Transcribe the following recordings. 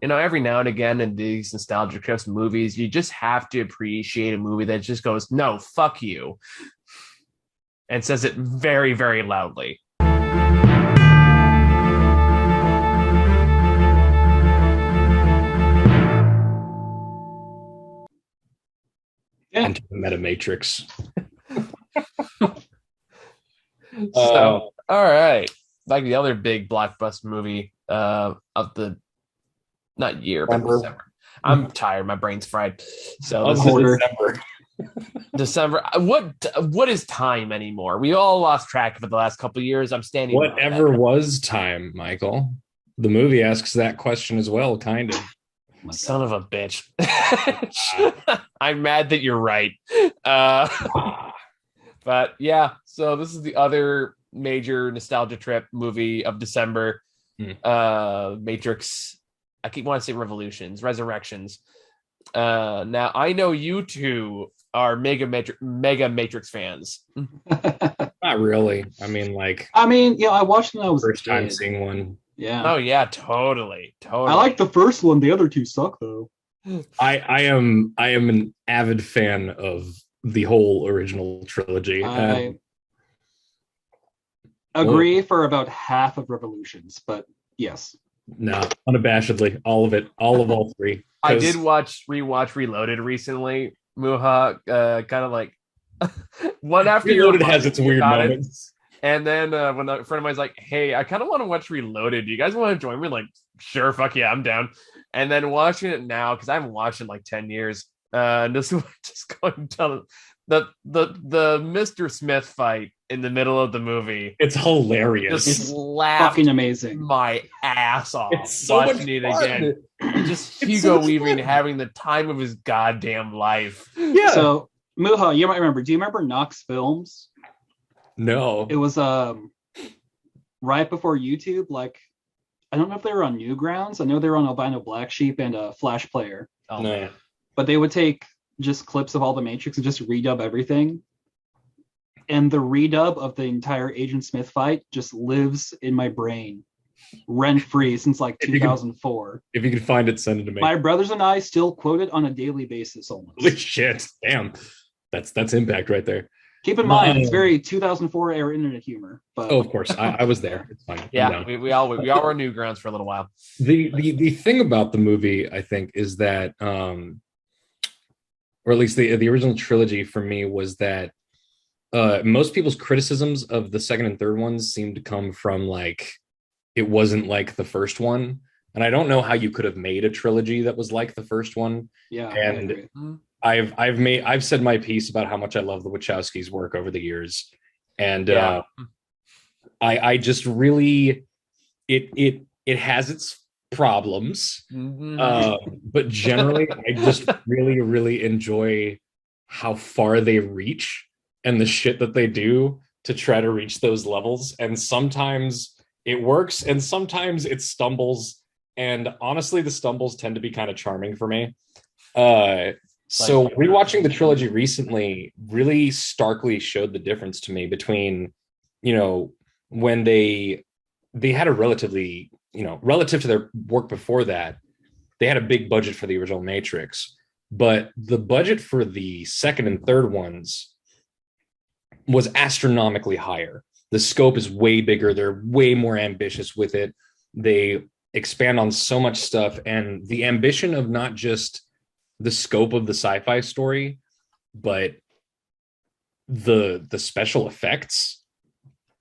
every now and again in these nostalgia trips movies, you just have to appreciate a movie that just goes, no, fuck you, and says it very, very loudly. Yeah. And the Meta Matrix. So, all right. Like the other big blockbuster movie of the not year, but December. I'm tired. My brain's fried. So this is December. December. What is time anymore? We all lost track of it the last couple of years. I'm standing. Whatever was time, Michael. The movie asks that question as well, kind of. Son of a bitch. I'm mad that you're right. But yeah, so this is the other major nostalgia trip movie of December. Matrix. I keep wanting to say Resurrections. Now I know you two are mega Matrix fans. Not really. I mean, I watched it when I was first time seeing one. Yeah. Oh yeah, totally. I like the first one. The other two suck though. I am an avid fan of the whole original trilogy. I agree for about half of Revolutions, but yes. No, unabashedly, all of it, all three. I did rewatch Reloaded recently. Muha, kind of like one after Reloaded has its weird moments. And then when a friend of mine's like, "Hey, I kind of want to watch Reloaded. Do you guys want to join me?" Like, sure, fuck yeah, I'm down. And then watching it now because I haven't watched it in like 10 years. Just going down the Mr. Smith fight in the middle of the movie. It's hilarious. It's fucking amazing. My ass off. It's so watching it again. Just Hugo Weaving having the time of his goddamn life. Yeah. So Muha, you might remember. Do you remember Knox Films? No. It was right before YouTube. Like, I don't know if they were on Newgrounds. I know they were on Albino Black Sheep and Flash Player. Oh, no. man. But they would take just clips of all the Matrix and just redub everything. And the redub of the entire Agent Smith fight just lives in my brain rent-free since like 2004. If you can find it, send it to me. My brothers and I still quote it on a daily basis almost. Holy shit. Damn. That's impact right there. Keep in mind, it's very 2004 era internet humor. But of course, I was there. It's fine. Yeah, we all were Newgrounds for a little while. The thing about the movie, I think, is that, or at least the original trilogy for me was that most people's criticisms of the second and third ones seem to come from like it wasn't like the first one, and I don't know how you could have made a trilogy that was like the first one. Yeah, and I've said my piece about how much I love the Wachowskis' work over the years, and I just really it has its problems, but generally I just really enjoy how far they reach and the shit that they do to try to reach those levels, and sometimes it works and sometimes it stumbles, and honestly the stumbles tend to be kind of charming for me. So rewatching the trilogy recently really starkly showed the difference to me between, when they had a relatively, relative to their work before that, they had a big budget for the original Matrix, but the budget for the second and third ones was astronomically higher. The scope is way bigger. They're way more ambitious with it. They expand on so much stuff, and the ambition of not just the scope of the sci-fi story, but the special effects,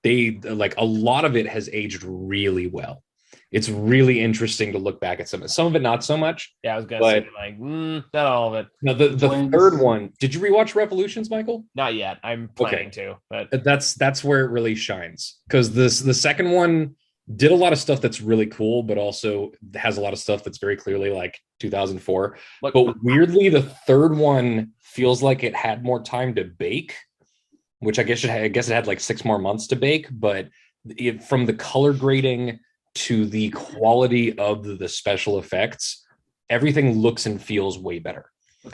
they like a lot of it has aged really well. It's really interesting to look back at some of it, not so much. Yeah, I was gonna say like not all of it. No, the third one. Did you rewatch Revolutions, Michael? Not yet. I'm planning to, but that's where it really shines, because the second one did a lot of stuff that's really cool, but also has a lot of stuff that's very clearly like 2004. But weirdly, the third one feels like it had more time to bake, which I guess it had like 6 more months to bake. But from the color grading to the quality of the special effects, everything looks and feels way better.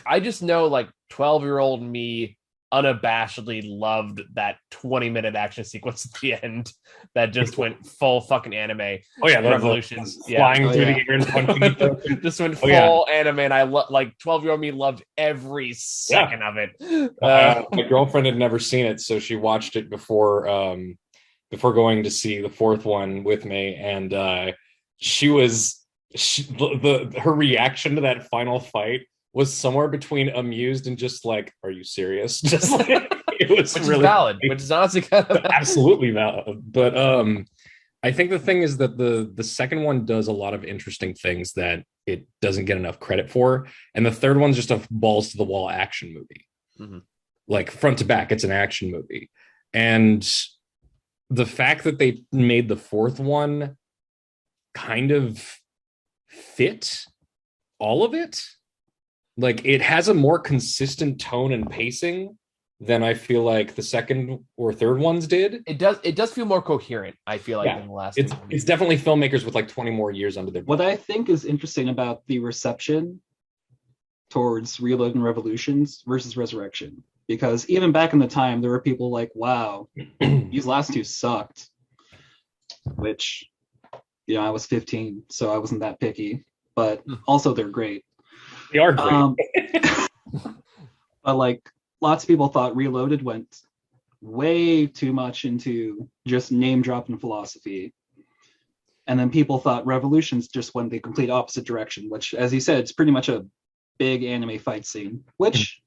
I just know like 12-year-old me unabashedly loved that 20-minute action sequence at the end that just went full fucking anime. Oh yeah, Revolutions, flying through the air and punching each other. Just went full anime, and I like 12-year-old me loved every second of it. My girlfriend had never seen it, so she watched it before going to see the fourth one with me, and her reaction to that final fight was somewhere between amused and just like, "Are you serious?" Just like it was which really is valid, which is honestly kind of absolutely valid. But I think the thing is that the second one does a lot of interesting things that it doesn't get enough credit for, and the third one's just a balls to the wall action movie, like front to back. It's an action movie, and the fact that they made the fourth one kind of fit all of it. Like it has a more consistent tone and pacing than I feel like the second or third ones did. It does feel more coherent, I feel like, than the last. It's definitely filmmakers with like 20 more years under their belt. What I think is interesting about the reception towards Reload and Revolutions versus Resurrection, because even back in the time, there were people like, wow, these last two sucked. Which, I was 15, so I wasn't that picky. But also they're great. They are great. But like lots of people thought Reloaded went way too much into just name dropping philosophy. And then people thought Revolutions just went the complete opposite direction, which, as you said, it's pretty much a big anime fight scene, which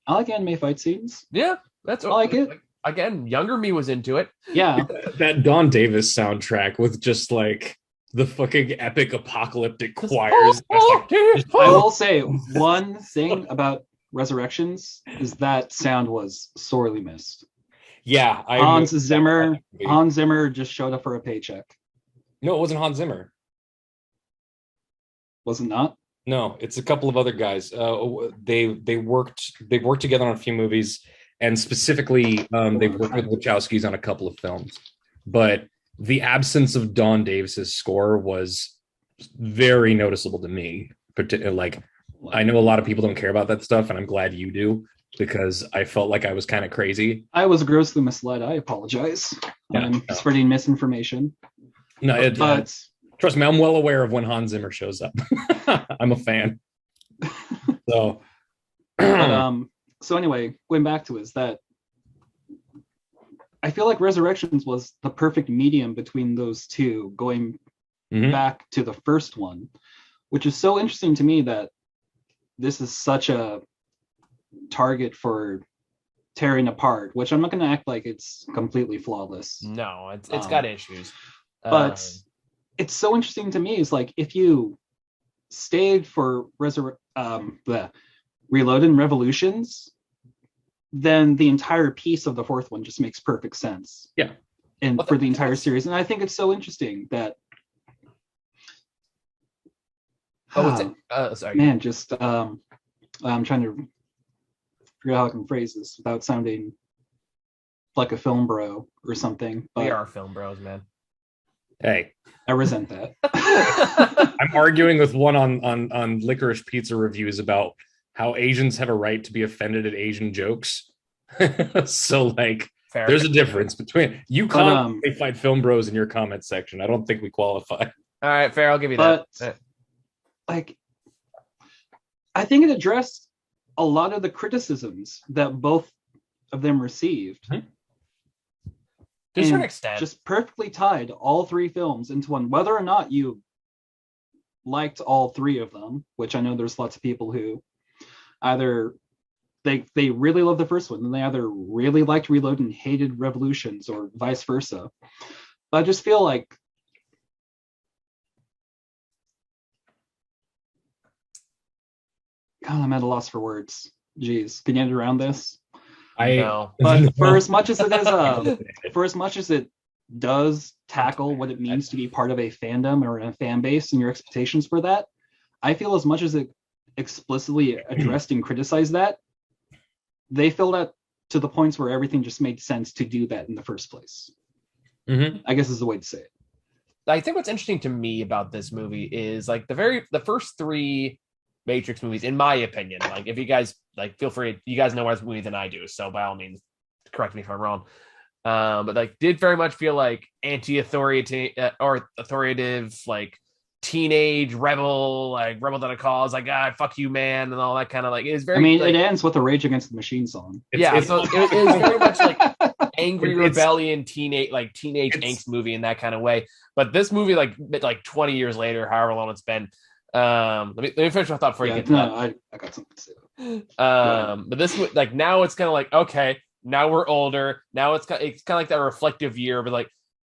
I like anime fight scenes. Yeah, that's I like it. Again, younger me was into it. Yeah. That Don Davis soundtrack with just like the fucking epic apocalyptic choirs. I will say one thing about Resurrections is that sound was sorely missed. Yeah, Hans Zimmer just showed up for a paycheck. No, it wasn't Hans Zimmer. Was it not? No, it's a couple of other guys. They worked together on a few movies, and specifically, they've worked with Wachowskis on a couple of films. But the absence of Don Davis's score was very noticeable to me. Like, I know a lot of people don't care about that stuff, and I'm glad you do, because I felt like I was kind of crazy. I was grossly misled. I apologize. I'm spreading misinformation. No, but trust me, I'm well aware of when Hans Zimmer shows up. I'm a fan. So, so anyway, going back to is that I feel like Resurrections was the perfect medium between those two, going back to the first one, which is so interesting to me that this is such a target for tearing apart, which I'm not going to act like it's completely flawless. No, it's got issues. But it's so interesting to me is like if you stayed for Reload and Revolutions, then the entire piece of the fourth one just makes perfect sense. Yeah. And for the entire series. And I think it's so interesting that sorry. Man, just I'm trying to figure out how I can phrase this without sounding like a film bro or something. But we are film bros, man. Hey, I resent that. I'm arguing with one on Licorice Pizza reviews about how Asians have a right to be offended at Asian jokes. So like, Fair. There's a difference between you fight film bros in your comment section. I don't think we qualify. All right, fair. I'll give you that. Like, I think it addressed a lot of the criticisms that both of them received. To a certain extent. Just perfectly tied all three films into one. Whether or not you liked all three of them, which I know there's lots of people who either they really love the first one, and they either really liked Reload and hated Revolutions, or vice versa. But I just feel like God, I'm at a loss for words. Jeez, can you get around this? But for as much as it does tackle what it means to be part of a fandom or a fan base and your expectations for that, I feel as much as it explicitly addressed and criticized that, they filled out to the points where everything just made sense to do that in the first place. I guess is the way to say it. I think what's interesting to me about this movie is like the first three Matrix movies, in my opinion. Like, if you guys like, feel free. You guys know more movie than I do, so by all means, correct me if I'm wrong. But like, did very much feel like anti-authoritative or authoritative, like teenage rebel, like rebel that a cause, like fuck you, man, and all that kind of like. It's very. I mean, like, it ends with a Rage Against the Machine song. So it is very much like angry It's- rebellion, teenage angst movie in that kind of way. But this movie, like 20 years later, however long it's been. Let me finish my thought before you get to that. I got something to say. But this, like, now it's kind of like, okay, now we're older. Now it's kind of like that reflective year,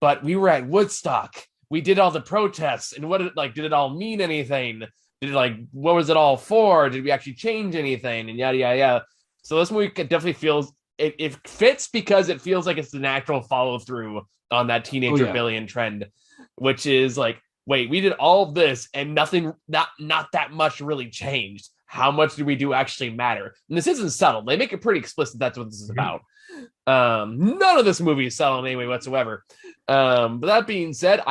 but we were at Woodstock. We did all the protests, and did it all mean anything? What was it all for? Did we actually change anything? And yada yada yada. So this movie definitely feels it fits because it feels like it's the natural follow through on that teenage rebellion trend, which is like, wait, we did all of this and nothing, not that much really changed. How much do we do actually matter? And this isn't subtle. They make it pretty explicit. That's what this is about. None of this movie is subtle in any way whatsoever. But that being said,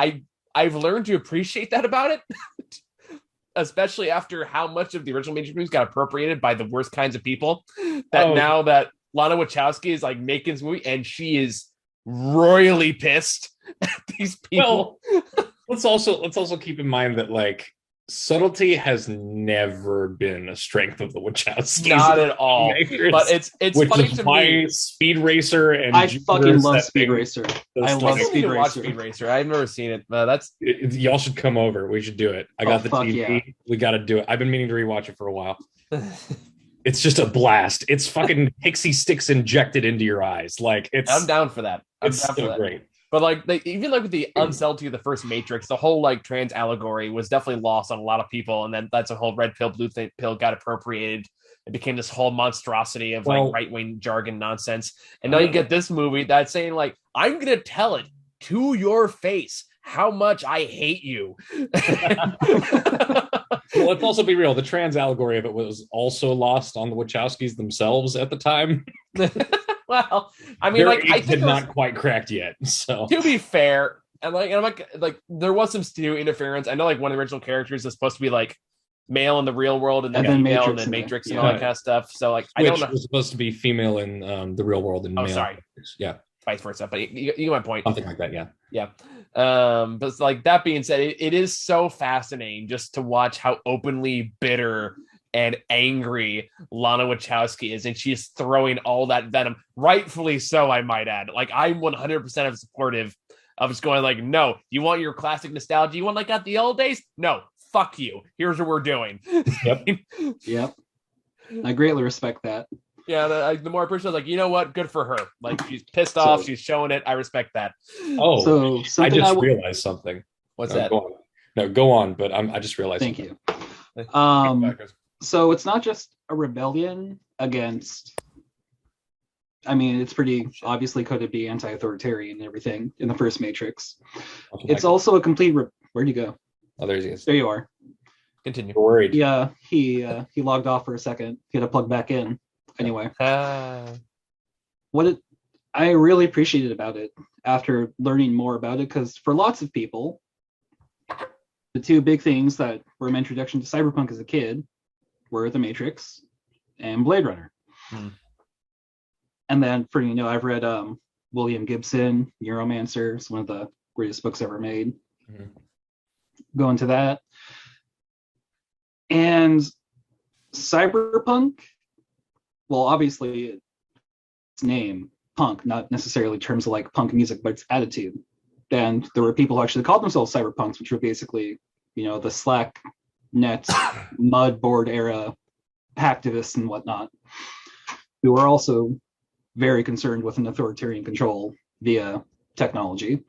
I've learned to appreciate that about it, especially after how much of the original Matrix movies got appropriated by the worst kinds of people. Now that Lana Wachowski is like making this movie, and she is royally pissed at these people. Well, let's also keep in mind that like subtlety has never been a strength of the Wachowskis. Not at all. But it's funny to me. Speed Racer and I fucking love Speed Racer. I love Speed Racer. I've never seen it, but y'all should come over. We should do it. I got the TV. Yeah. We got to do it. I've been meaning to rewatch it for a while. It's just a blast. It's fucking pixie sticks injected into your eyes. Like I'm down for that. It's so great. But like even like with the unsubtlety of the first Matrix, the whole like trans allegory was definitely lost on a lot of people, and then that's a whole red pill, blue pill got appropriated. It became this whole monstrosity of like right wing jargon nonsense. And now you get this movie that's saying like, I'm gonna tell it to your face how much I hate you. Well, let's also be real. The trans allegory of it was also lost on the Wachowskis themselves at the time. Well, I mean, I think not quite cracked yet. So to be fair, and I'm like there was some studio interference. I know like one of the original characters is supposed to be like male in the real world, and then female in the Matrix and all that kind of stuff. So like, I don't know. Was supposed to be female in the real world and male. Sorry, yeah, vice versa. But you get my point. Something like that, yeah. Yeah. But like that being said, it is so fascinating just to watch how openly bitter and angry Lana Wachowski is, and she's throwing all that venom, rightfully so, I might add. Like, I'm 100% supportive of just going like, no, you want your classic nostalgia? You want like at the old days? No, fuck you. Here's what we're doing. Yep. I greatly respect that. Yeah, the more I appreciate it, like, you know what? Good for her. Like, she's pissed off. She's showing it. I respect that. Oh, I just realized something. What's that? Go on. But I just realized. Thank you. So it's not just a rebellion against. I mean, it's pretty obviously could it be anti-authoritarian and everything in the first Matrix. It's also a complete. Where'd you go? Oh, there he is. There you are. Continue. You're worried. Yeah, he logged off for a second. He had to plug back in. Anyway, I really appreciated about it after learning more about it, because for lots of people, the two big things that were my introduction to cyberpunk as a kid were The Matrix and Blade Runner. And then I've read William Gibson, Neuromancer. It's one of the greatest books ever made. Go into that. And cyberpunk, well, obviously its name, punk, not necessarily terms of like punk music, but its attitude. And there were people who actually called themselves cyberpunks, which were basically, the Slack net mudboard era hacktivists and whatnot, who were also very concerned with an authoritarian control via technology.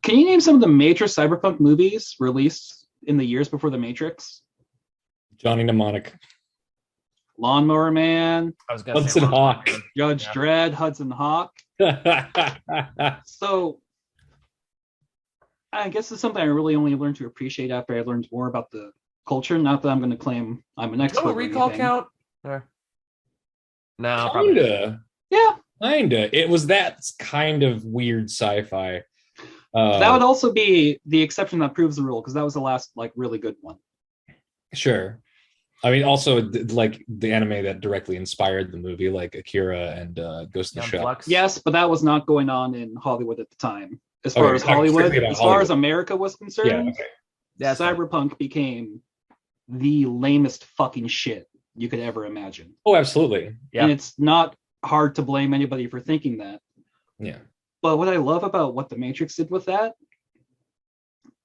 Can you name some of the major cyberpunk movies released in the years before The Matrix? Johnny Mnemonic. Lawnmower Man. I was gonna Hudson Hawk. Judge Dredd, Hudson Hawk. So I guess it's something I really only learned to appreciate after I learned more about the culture. Not that I'm going to claim I'm an expert. Recall count? No, kinda. Yeah, kinda. It was that kind of weird sci-fi. That would also be the exception that proves the rule, because that was the last really good one. Sure. I mean, also like the anime that directly inspired the movie, like Akira and Ghost in the Young Shell. Flux. Yes, but that was not going on in Hollywood at the time. As Okay, far as we're talking Hollywood, strictly about as far as Hollywood. America was Yeah. concerned, Okay. That's right. Cyberpunk became the lamest fucking shit you could ever imagine. Oh, absolutely. Yeah. And it's not hard to blame anybody for thinking that. Yeah. But what I love about what The Matrix did with that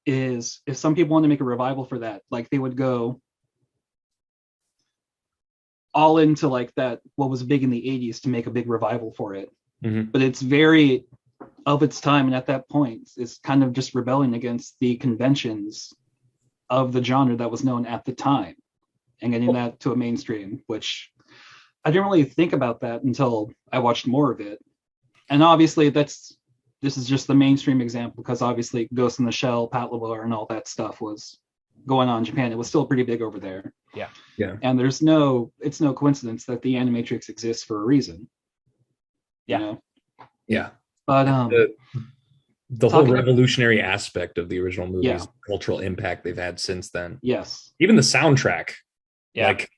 is if some people want to make a revival for that, like they would go all into like that, what was big in the 80s to make a big revival for it. Mhm. But it's very of its time. And at that point, it's kind of just rebelling against the conventions of the genre that was known at the time and getting that to a mainstream, which I didn't really think about that until I watched more of it. And obviously this is just the mainstream example because obviously Ghost in the Shell, Pat LaBelle, and all that stuff was going on in Japan. It was still pretty big over there. Yeah. Yeah. And it's no coincidence that the Animatrix exists for a reason. Yeah. You know? Yeah. But The whole Talking- revolutionary aspect of the original movies, Yeah. cultural impact they've had since then. yes. Even the soundtrack. Yeah. Like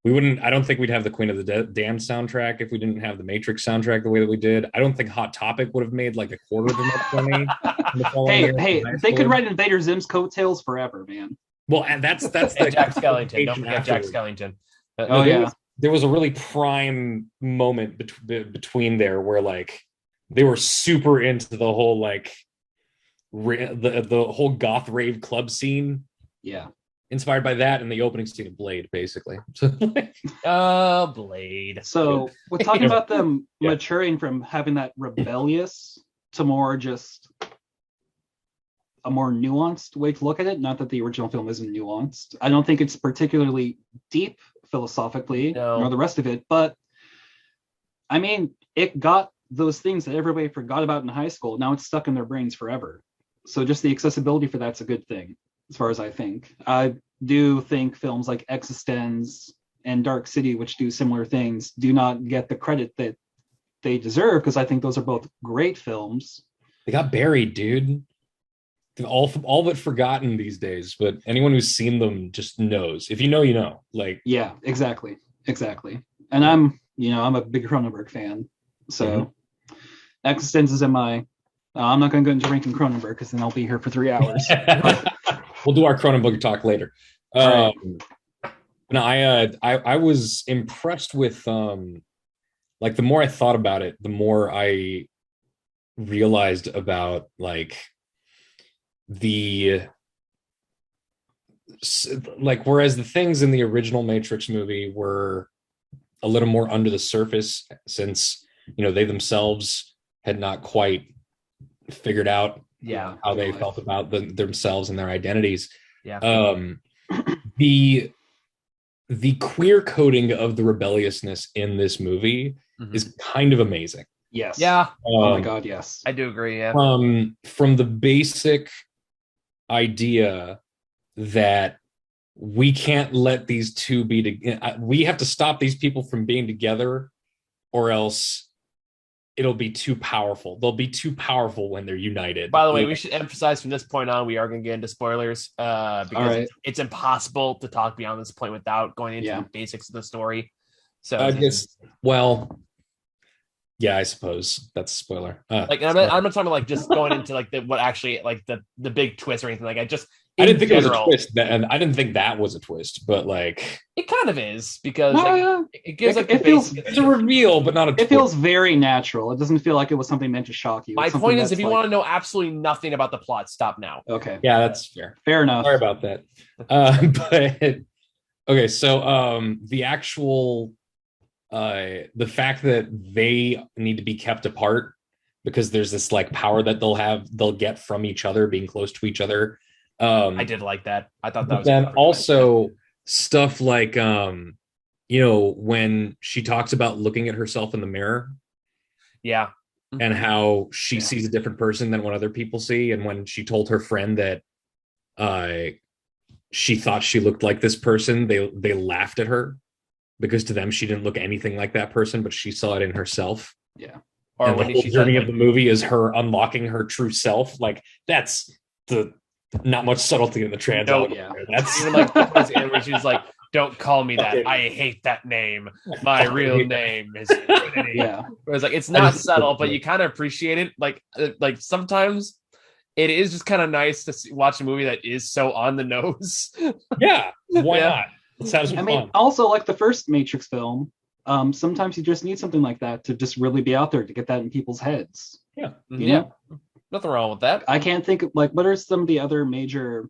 I don't think we'd have the Queen of the Damned soundtrack if we didn't have the Matrix soundtrack the way that we did. I don't think Hot Topic would have made like a quarter of as much money. in the following year Hey, as they High could School. write Invader Zim's coattails forever, man. Well, and that's And the Jack Skellington. Don't forget Jack afterwards. Skellington. Oh, there yeah. there was a really prime moment between there where like they were super into the whole like the whole goth rave club scene, Yeah. inspired by that and the opening scene of Blade, basically. So Blade. So we're talking about them Yeah. maturing from having that rebellious to more just a more nuanced way to look at it. Not that the original film isn't nuanced. I don't think it's particularly deep philosophically No. nor the rest of it, but I mean, it got those things that everybody forgot about in high school. Now it's stuck in their brains forever. So just the accessibility for that's a good thing, as far as I think. I do think films like Existenz and Dark City, which do similar things, do not get the credit that they deserve because I think those are both great films. they got buried, dude. They're all but forgotten these days, but anyone who's seen them just knows. If you know, you know. Like, Yeah, exactly. And I'm a big Cronenberg fan. So Existenz is in my I'm not going to go into ranking Cronenberg because then I'll be here for 3 hours. we'll do our Cronenberg talk later. All No, I was impressed with like the more I thought about it, the more I realized about like whereas the things in the original Matrix movie were a little more under the surface, since they themselves had not quite figured out Yeah. how they felt about themselves and their identities. Yeah. The queer coding of the rebelliousness in this movie Mhm. is kind of amazing. Yes. Yeah. Oh my God, yes. I do agree. Yeah. From the basic idea that we can't let these two we have to stop these people from being together, or else it'll be too powerful. They'll be too powerful when they're united. By the way, we should emphasize from this point on, we are going to get into spoilers because right. it's impossible to talk beyond this point without going into Yeah. the basics of the story. So I guess, well, yeah, I suppose that's a spoiler. like, I'm not talking about like just going into like what actually like the big twist or anything. Like I didn't think it was a general, twist, and I didn't think that was a twist, but like It kind of is because Oh, like, yeah. it gives like It the feels- basic. it's a reveal, but not a It twist. feels very natural. It doesn't feel like it was something meant to shock you. My It's something point is, that's if you like- want to know absolutely nothing about the plot, stop now. Okay. Yeah, that's fair. Fair enough. Sorry about that. But okay, so the actual the fact that they need to be kept apart because there's this like power that they'll get from each other, being close to each other. I did like that. I thought that But was then perfect. also stuff like when she talks about looking at herself in the mirror yeah. and how she Yeah. sees a different person than what other people see, and when she told her friend that she thought she looked like this person, they laughed at her because to them she didn't look anything like that person, but she saw it in herself. Or And the when whole she journey said, of the movie is her unlocking her true self. Like that's the Not much subtlety in the trans No, element yeah. there. That's Even like where she's like, "Don't call me that. Okay. I hate that name. My real name is Trinity." Yeah. Whereas like it's I not just- subtle, but you kind of appreciate it. Like sometimes it is just kind of nice to watch a movie that is so on the nose. yeah. Why Yeah. not? It sounds I fun. mean, also like the first Matrix film, sometimes you just need something like that to just really be out there to get that in people's heads. You know? Nothing wrong with that. I can't think of like what are some of the other major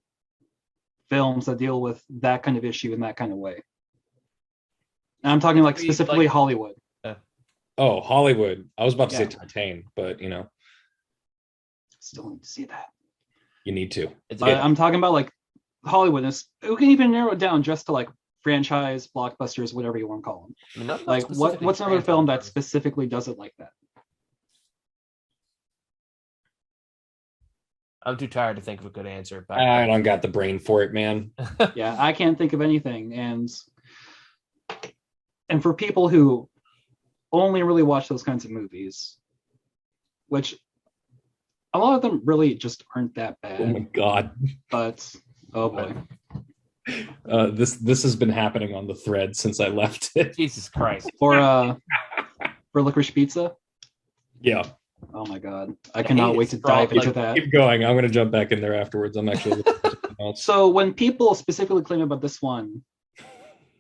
films that deal with that kind of issue in that kind of way. And I'm talking like specifically Like- Hollywood. Oh, Hollywood. I was about to say Yeah. Titan, but Still need to see that. you need to. It's But I'm talking about like Hollywood. We can even narrow it down just to like franchise, blockbusters, whatever you want to call them. I mean, not Like specifically what's another film that franchise. specifically does it like that? I'm too tired to think of a good answer. But I don't got the brain for it, man. Yeah, I can't think of anything. And for people who only really watch those kinds of movies, which a lot of them really just aren't that Oh my bad. god. But oh boy. This has been happening on the thread since I left it. Jesus Christ. For Licorice Pizza. Yeah. Oh my god. I The cannot hate wait is to strong, dive into like, that. Keep going. I'm gonna jump back in there afterwards. I'm actually looking for something else. So when people specifically claim about this one,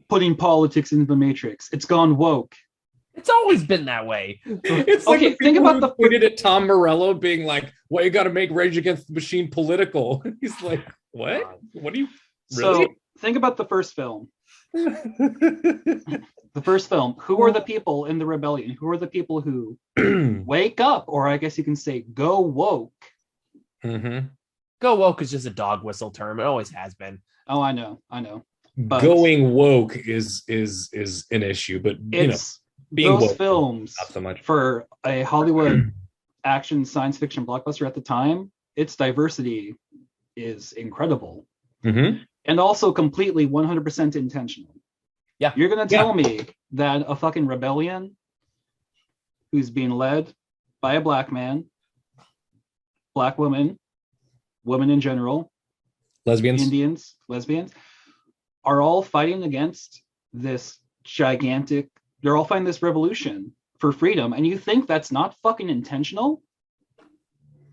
putting politics into the Matrix, it's gone woke. It's always been that way. It's Okay, the think people about who tweeted at Tom Morello being like, "Well, you got to make Rage Against the Machine political." He's like, "What? What do you So really?" think about the first film. The first film. Who are the people in the rebellion? Who are the people who wake up, or I guess you can say go woke? Mhm. Go woke is just a dog whistle term. It always has been. Oh, I know. But- Going woke is an issue, but It's being those woke, films not so much. for a Hollywood action science fiction blockbuster at the time. Its diversity is incredible. Mhm. And also completely 100% intentional. Yeah. You're going to tell me that a fucking rebellion who's being led by a black man, black woman, women in general, Lesbians. Indians, lesbians, are all fighting against this gigantic, they're all fighting this revolution for freedom. And you think that's not fucking intentional?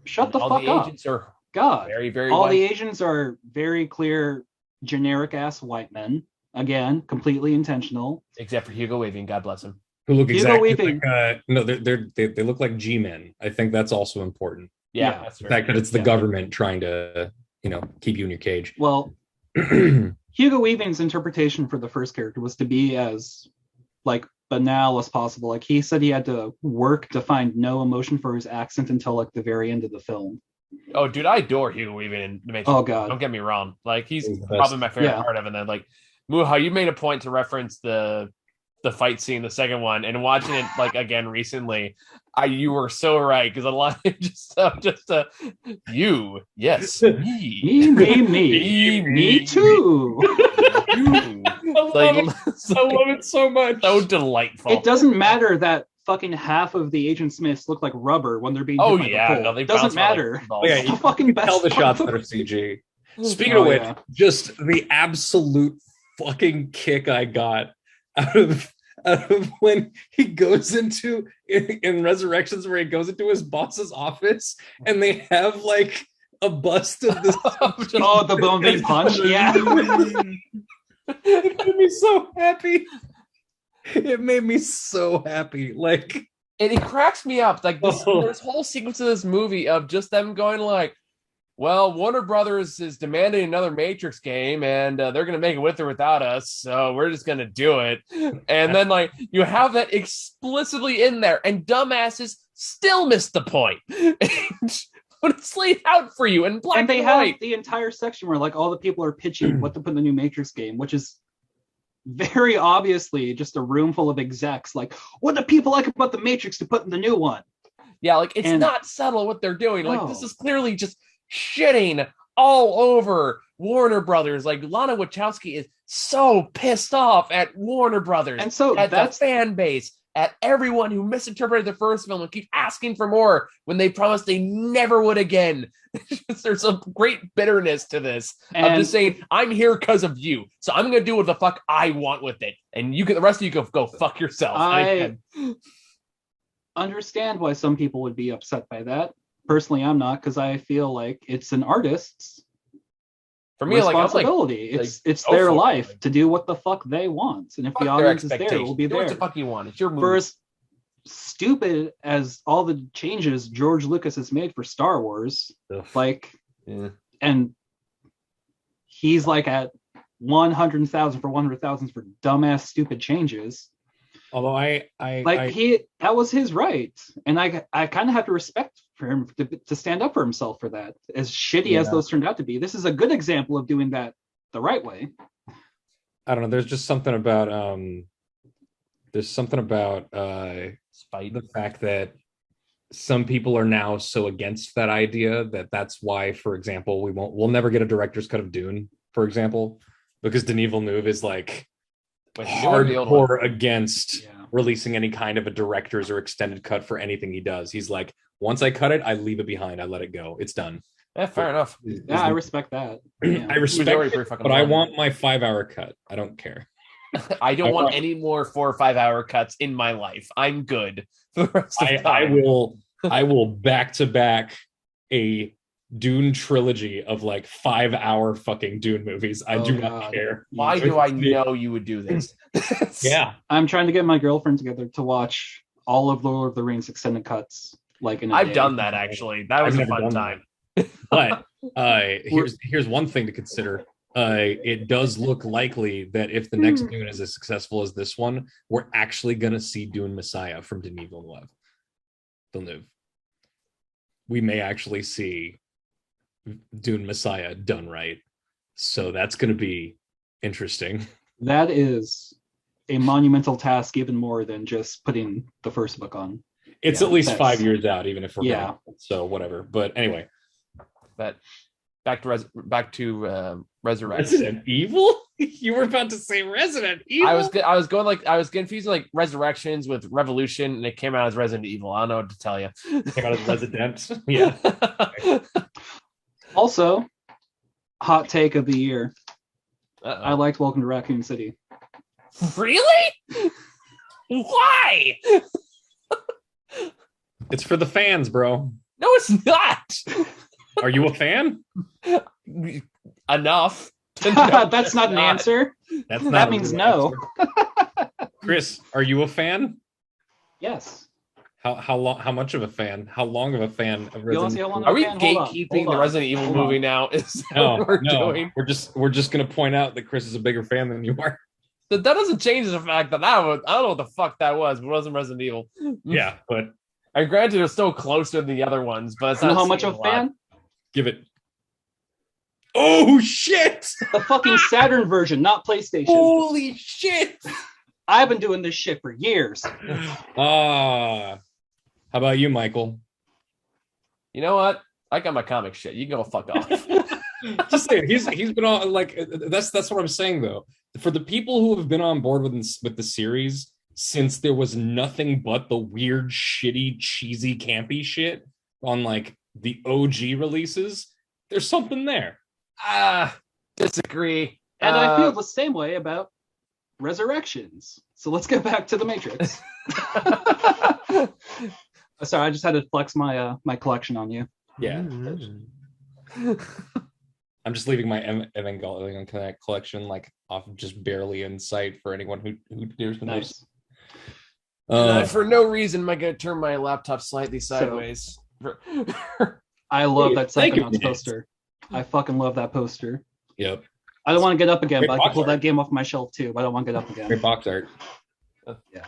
Shut the All fuck the up. agents are God. very, very All white. the Asians are very clear, generic ass white men. Again, completely intentional. except for Hugo Weaving. God bless him. Who look Hugo exactly Weaving. like no, they look like G-men. I think that's also important. Yeah, Yeah. that's The fair. fact that it's the Yeah. government trying to keep you in your cage. Well, Hugo Weaving's interpretation for the first character was to be as like banal as possible. Like he said he had to work to find no emotion for his accent until like the very end of the film. Oh, dude, I adore Hugo Weaving in The Matrix. Oh god. Don't get me wrong. Like he's He's the best. probably my favorite Yeah. part of it. And then like Muha, you made a point to reference the fight scene, the second one, and watching it like again recently, you were so right because a lot of you, yes, me, Me too. you. I Like, love it so much. so delightful. It doesn't matter that fucking half of the Agent Smiths look like rubber when they're being hit Oh by yeah, the pole. no, they It doesn't bounce around matter. like balls. Yeah, It's the fucking best Tell the part shots of that are the- CG. Speaking Oh, of which, yeah. just the absolute fucking kick I got out of when he goes into in Resurrections, where he goes into his boss's office and they have like a bust of this. Oh, the bone vein punch. Yeah. It made me so happy. It made me so happy. Like, And it cracks me up. Like this, Oh. this whole sequence of this movie of just them going like, well, Warner Brothers is demanding another Matrix game, and they're going to make it with or without us, so we're just going to do it. And then, like, you have that explicitly in there, and dumbasses still miss the point. But it's laid out for you in black And and, they have white. the entire section where like all the people are pitching what to put in the new Matrix game, which is very obviously just a room full of execs. Like, what do people like about the Matrix to put in the new one? Yeah, like, it's And- not subtle what they're doing. Like, No. this is clearly just shitting all over Warner Brothers. Like, Lana Wachowski is so pissed off at Warner Brothers. And so at that's the fan base at everyone who misinterpreted the first film and keep asking for more when they promised they never would again. There's a great bitterness to this. I'm just saying, I'm here because of you, so I'm gonna do what the fuck I want with it, and you can. The rest of you go fuck yourself. I understand why some people would be upset by that. Personally, I'm not, because I feel like it's an artist's for me, responsibility. It's their life to do what the fuck they want, and if the audience is there, it will be there. Do what the fuck you want. It's your movie. For as stupid as all the changes George Lucas has made for Star Wars, and he's like at 100,000 for 100,000 for dumbass stupid changes. Although that was his right, and I kind of have to respect for him to stand up for himself for that. As shitty as those turned out to be, this is a good example of doing that the right way. I don't know. There's just something about spite, the fact that some people are now so against that idea that's why, for example, we'll never get a director's cut of Dune, for example, because Denis Villeneuve is like hardcore against releasing any kind of a director's or extended cut for anything he does. He's like, once I cut it, I leave it behind. I let it go. It's done. Yeah, fair enough. I respect that. Yeah. I respect it, but I want my 5-hour cut. I don't care. I don't want any more 4 or 5 hour cuts in my life. I'm good for the rest of the time. I will back to back a Dune trilogy of like 5-hour fucking Dune movies. I do not care. Why do I know you would do this? Yeah. I'm trying to get my girlfriend together to watch all of Lord of the Rings extended cuts. I've done that actually. That was a fun time. But here's one thing to consider. It does look likely that if the next Dune is as successful as this one, we're actually going to see Dune Messiah from Denis Villeneuve. We may actually see Dune Messiah done right. So that's going to be interesting. That is a monumental task, even more than just putting the first book on. It's at least 5 years out, even if we're going. So whatever. But anyway. But back to Resurrection. Resident Evil? You were about to say Resident Evil. I was confusing like Resurrections with Revolution, and it came out as Resident Evil. I don't know what to tell you. It came out as Resident. Yeah. Also, hot take of the year. Uh-oh. I liked Welcome to Raccoon City. Really? Why? It's for the fans, bro. No, it's not. Are you a fan? Enough. That's not an answer. That means no. Chris, are you a fan? Yes. How much of a fan? How long of a fan of Resident Evil? Are we gatekeeping the Resident Evil movie now? Is that what we're doing? We're just gonna point out that Chris is a bigger fan than you are. That doesn't change the fact that I don't know what the fuck that was, but it wasn't Resident Evil. Yeah, but and granted, it was still closer than the other ones, but it's not. How much of a fan? Give it. Oh shit! The fucking Saturn version, not PlayStation. Holy shit! I've been doing this shit for years. How about you, Michael? You know what? I got my comic shit. You go fuck off. Just saying, he's been on like that's what I'm saying though. For the people who have been on board with the series since there was nothing but the weird, shitty, cheesy, campy shit on like the OG releases, there's something there. Disagree. And I feel the same way about Resurrections. So let's get back to the Matrix. Sorry, I just had to flex my my collection on you. Yeah. I'm just leaving my Evangelion collection like off just barely in sight for anyone who dares to notice. For no reason am I going to turn my laptop slightly sideways. I love that Psychonauts poster. I fucking love that poster. Yep. I don't want to get up again, but I can pull that game off my shelf too, but I don't want to get up again. Great box art. Yeah.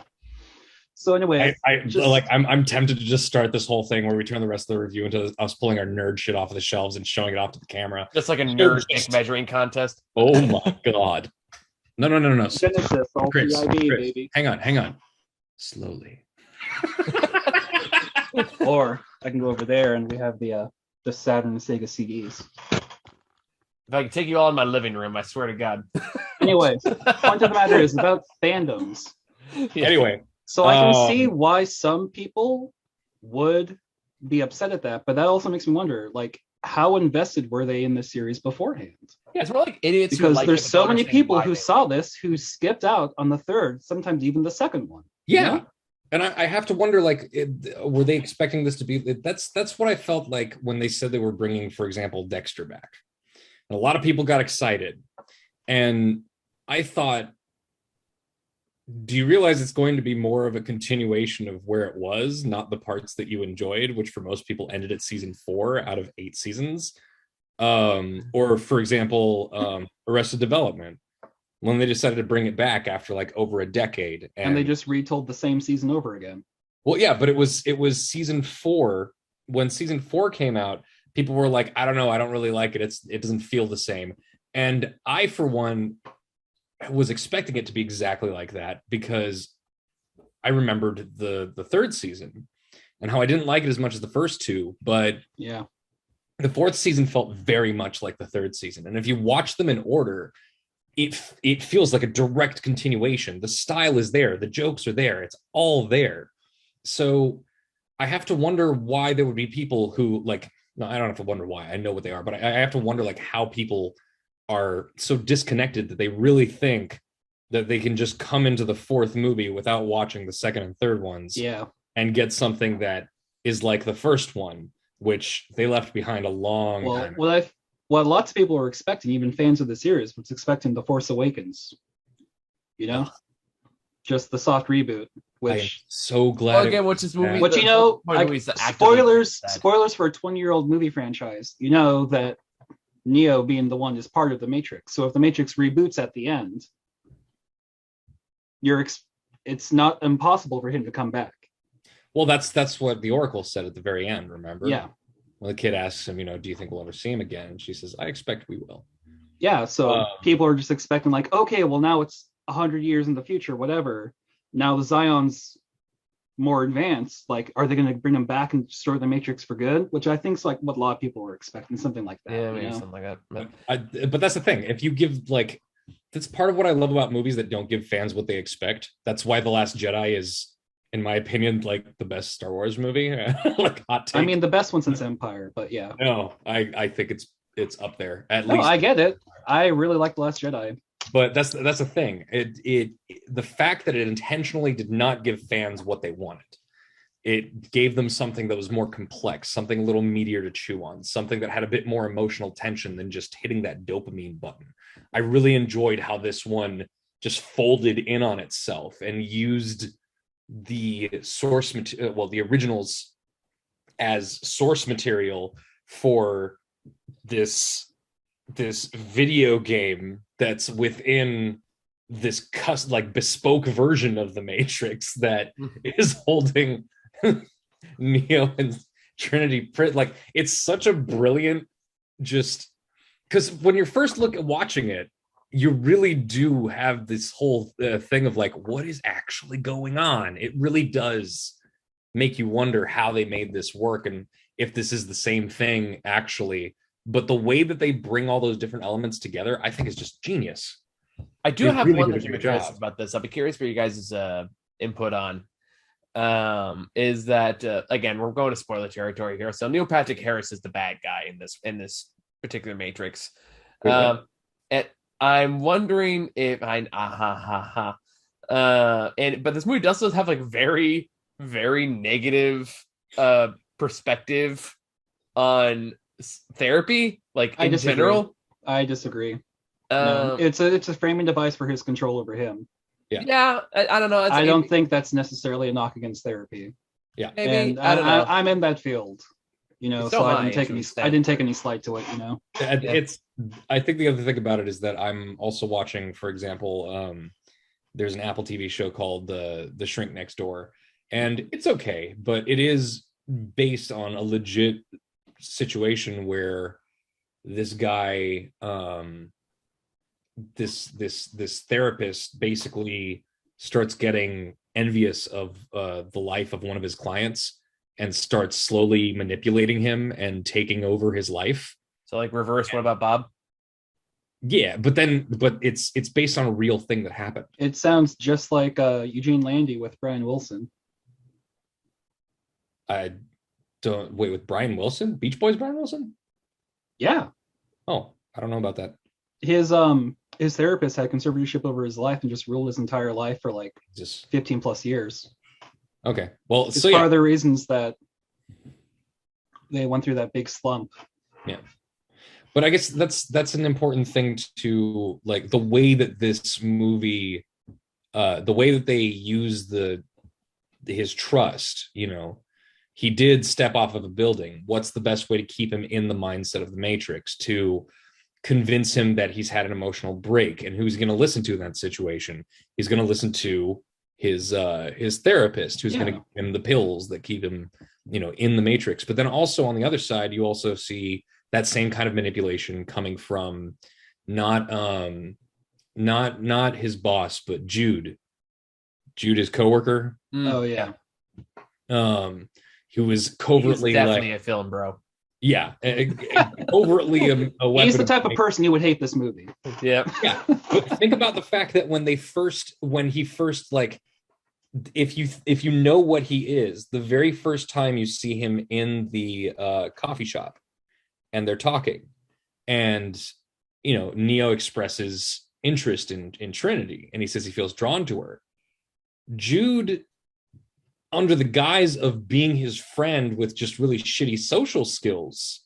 So anyway, I'm tempted to just start this whole thing where we turn the rest of the review into us pulling our nerd shit off of the shelves and showing it off to the camera. Just like a nerd dick measuring contest. Oh my god. No. Genesis, Chris, baby. Hang on. Slowly. Or I can go over there and we have the Saturn and Sega CDs. If I can take you all in my living room, I swear to God. Anyway, point of the matter is about fandoms. Anyway, So I can see why some people would be upset at that, but that also makes me wonder, like, how invested were they in the series beforehand? Yeah, it's more like idiots who Because like there's it so but many understand people why who they saw like this who skipped out on the third, sometimes even the second one. Yeah. You know? And I have to wonder, like, were they expecting this to be? That's what I felt like when they said they were bringing, for example, Dexter back. And a lot of people got excited, and I thought, do you realize it's going to be more of a continuation of where it was, not the parts that you enjoyed, which for most people ended at season 4 out of 8 seasons? Or, for example, Arrested Development, when they decided to bring it back after like over a decade, And they just retold the same season over again. well, yeah, but it was season 4. When season 4 came out, people were like, I don't know, I don't really like it. It doesn't feel the same. And I, for one, was expecting it to be exactly like that, because I remembered the third season and how I didn't like it as much as the first two, but Yeah. the fourth season felt very much like the third season. And if you watch them in order, it feels like a direct continuation. The style is there, the jokes are there, it's all there. So I have to wonder why there would be people who, like, no, I don't have to wonder why, I know what they are, but I have to wonder, like, how people are so disconnected that they really think that they can just come into the fourth movie without watching the second and third ones, Yeah. and get something that is like the first one, which they left behind a long time. What lots of people were expecting, even fans of the series, was expecting The Force Awakens. You know, just the soft reboot. I am Which, so glad. Well, again, which is movie? which the- you know, the like, movies that actively said. spoilers for a 20-year-old movie franchise. You know that Neo, being the one, is part of the Matrix. So if the Matrix reboots at the end, it's not impossible for him to come back. Well, that's what the Oracle said at the very end, remember? Yeah. When the kid asks him, do you think we'll ever see him again? And she says, I expect we will. Yeah, so people are just expecting, like, okay, well, now it's 100 years in the future, whatever. Now the Zion's more advanced. Like, are they going to bring them back and destroy the Matrix for good? Which I think is like what a lot of people were expecting, something like that. Yeah, you maybe know? something like that. But that's the thing. If you give, like, that's part of what I love about movies that don't give fans what they expect. That's why The Last Jedi is, in my opinion, like the best Star Wars movie. Like, hot take. I mean, the best one since Empire, but yeah. No, I think it's up there at No, least. I get it. I really like The Last Jedi. But that's the thing. The fact that it intentionally did not give fans what they wanted. It gave them something that was more complex, something a little meatier to chew on, something that had a bit more emotional tension than just hitting that dopamine button. I really enjoyed how this one just folded in on itself and used the source material, well, the originals, as source material for this video game that's within this like bespoke version of the Matrix that is holding Neo and Trinity. Like, it's such a brilliant, just because when you're first watching it, you really do have this whole thing of like, what is actually going on? It really does make you wonder how they made this work and if this is the same thing actually. But the way that they bring all those different elements together, I think is just genius. I do They have really one did a that you great addressed job. about this. I'd be curious for you guys' input on. Is that again, we're going to spoiler territory here. So Neil Patrick Harris is the bad guy in this particular Matrix. Wait, And I'm wondering if but this movie does have like very, very negative perspective on therapy, like in general. I disagree. No, it's a framing device for his control over him. Yeah, I don't know. I don't think that's necessarily a knock against therapy. Yeah, maybe. And I don't know. I'm in that field, so I didn't take any slight to it. It's. I think the other thing about it is that I'm also watching, for example, there's an Apple TV show called The Shrink Next Door, and it's okay, but it is based on a legit situation where this guy, this therapist basically starts getting envious of the life of one of his clients and starts slowly manipulating him and taking over his life. So like reverse, what about Bob? Yeah, but it's based on a real thing that happened. It sounds just like Eugene Landy with Brian Wilson. I don't wait with Brian Wilson, Beach Boys Brian Wilson. Yeah, Oh, I don't know about that. his therapist had conservatorship over his life and just ruled his entire life for like Just 15 plus years. okay. Well, It's so part yeah, of the reasons that they went through that big slump. yeah. But I guess that's an important thing to like the way that this movie, the way that they use his trust. You know, he did step off of a building. What's the best way to keep him in the mindset of the Matrix? To convince him that he's had an emotional break, and who's going to listen to in that situation? He's going to listen to his therapist, who's going to give him the pills that keep him, you know, in the Matrix. But then also on the other side, you also see that same kind of manipulation coming from not his boss, but Jude, his coworker, Oh yeah. who was He's covertly definitely like, a film bro. yeah, overtly a weapon. He's the type of person who would hate this movie. Yep. Yeah, but think about the fact that when he first like, if you know what he is, the very first time you see him in the coffee shop, and they're talking, and you know Neo expresses interest in Trinity, and he says he feels drawn to her. Jude, under the guise of being his friend with just really shitty social skills,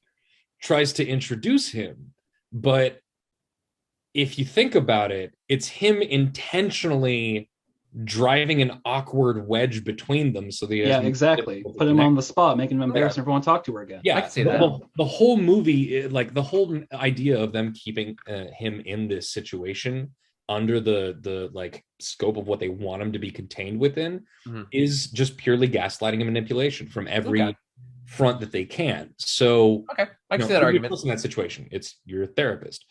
tries to introduce him. But if you think about it, it's him intentionally driving an awkward wedge between them so that he Yeah, doesn't exactly. get Put him on the spot, making him embarrassed, Yeah. and everyone talk to her again. Yeah, I can see the, that. the whole movie, like the whole idea of them keeping him in this situation under the like scope of what they want him to be contained within, Mhm. is just purely gaslighting and manipulation from every Okay. front that they can. So, Okay, I can you see know, that who argument. else in that situation? It's your therapist.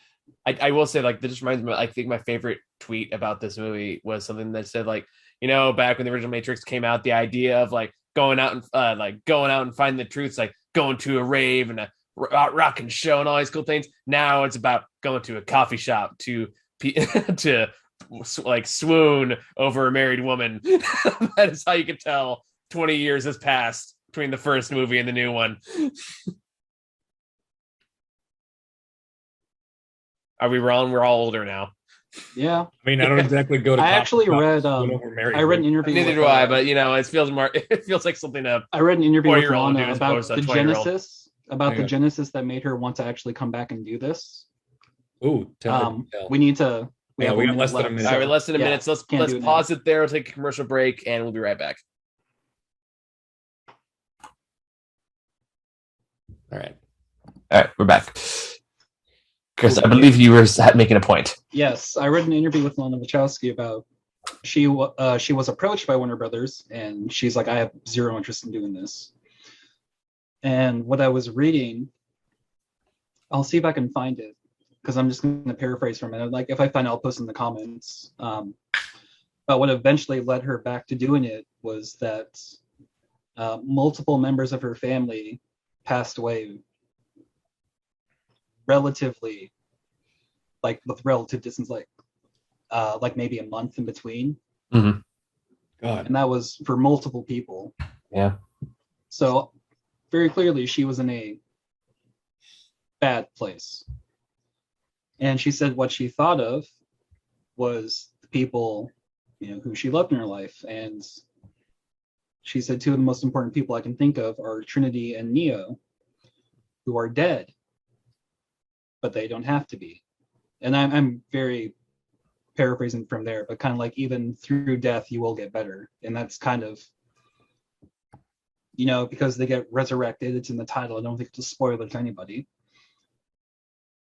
I will say, like, this just reminds me, I think my favorite tweet about this movie was something that said, like, you know, back when the original Matrix came out, the idea of like going out and finding the truths, like going to a rave and a rock and show and all these cool things. Now it's about going to a coffee shop to to like swoon over a married woman. That is how you can tell 20 years has passed between the first movie and the new one. Are we wrong? We're all older now. Yeah. I mean, I don't exactly go to. I coffee actually shops read when we're married. I read an interview. Neither with, do I, but you know, it feels more. It feels like something to. I read an interview with 4-year-old Lana dude as about opposed to a the 20-year-old. genesis, about the Okay. genesis that made her want to actually come back and do this. Ooh, tell. We need to. Yeah, have we a got minute less than a left, minute. All right, so- less than a yeah, minute. So can't let's do it now. pause it there. We'll take a commercial break, and we'll be right back. All right. All right, we're back. Chris, I believe you were making a point. Yes, I read an interview with Lana Wachowski about she was approached by Warner Brothers, and she's like, I have zero interest in doing this. And what I was reading, I'll see if I can find it because I'm just going to paraphrase from it. Like, if I find it, I'll post in the comments. But what eventually led her back to doing it was that multiple members of her family passed away relatively, like with relative distance, like maybe a month in between, God. and that was for multiple people. Yeah. So very clearly she was in a bad place. And she said what she thought of was the people, you know, who she loved in her life. And she said two of the most important people I can think of are Trinity and Neo, who are dead, but they don't have to be. And I'm very paraphrasing from there, but kind of like even through death, you will get better. And that's kind of, you know, because they get resurrected. It's in the title. I don't think it's a spoiler to anybody.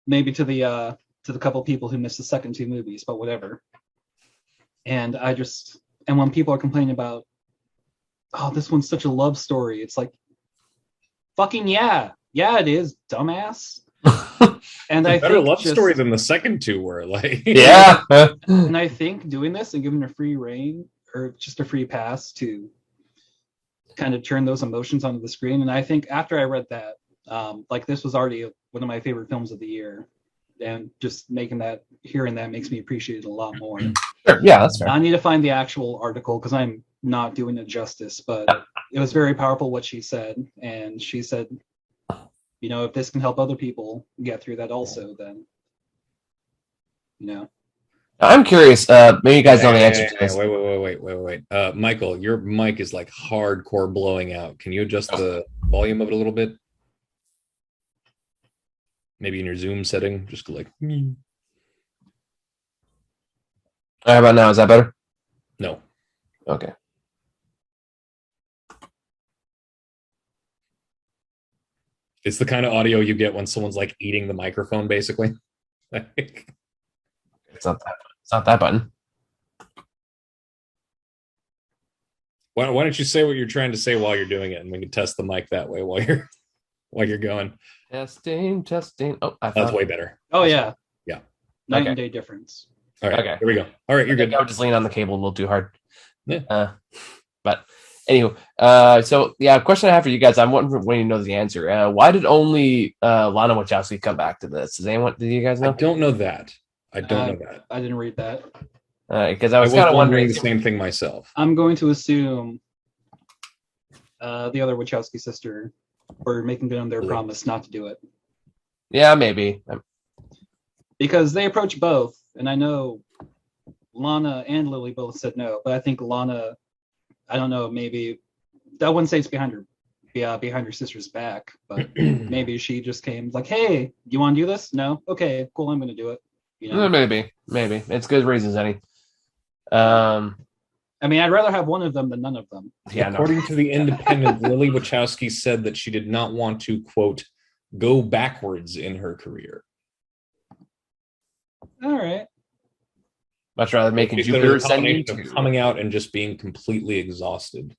Maybe to the couple people who missed the second two movies, but whatever. And when people are complaining about, oh, this one's such a love story, it's like, fucking yeah, it is, dumbass. And I Better think love story than the second two were. Like, Yeah. and I think doing this and giving a free reign or just a free pass to kind of turn those emotions onto the screen. And I think after I read that, like this was already one of my favorite films of the year. and just hearing that makes me appreciate it a lot more. Sure. Yeah, that's fair. I need to find the actual article because I'm not doing it justice, but it was very powerful what she said. And she said, if this can help other people get through that also, then, I'm curious. Maybe you guys know the answer to this. Wait. Michael, your mic is like hardcore blowing out. Can you adjust the volume of it a little bit? Maybe in your Zoom setting, just like. How about now? Is that better? No. Okay. It's the kind of audio you get when someone's like eating the microphone, basically. It's not that. It's not that button. Why don't you say what you're trying to say while you're doing it, and we can test the mic that way while you're going. Testing. Oh, That's way better. Oh yeah. Yeah. Night and day difference. All right. Okay. Here we go. All right, you're good. I would just lean on the cable a little too hard. Yeah. But anywho, so yeah, question I have for you guys. I'm wondering when you know the answer. Why did only Lana Wachowski come back to this? Did you guys know? I don't know that. I didn't read that. Because I was kind of wondering the same thing myself. I'm going to assume the other Wachowski sister were making good on their promise not to do it. Yeah, maybe. Because they approached both, and I know Lana and Lily both said no, but I think Lana, I don't know, maybe I wouldn't say it's behind her sister's back, but maybe she just came like, "Hey, you want to do this? No, okay, cool, I'm going to do it." Maybe it's good reasons. I mean, I'd rather have one of them than none of them. Yeah. According to the Independent, Lily Wachowski said that she did not want to, quote, go backwards in her career. All right. Much rather making Jupiter Ascending coming out and just being completely exhausted.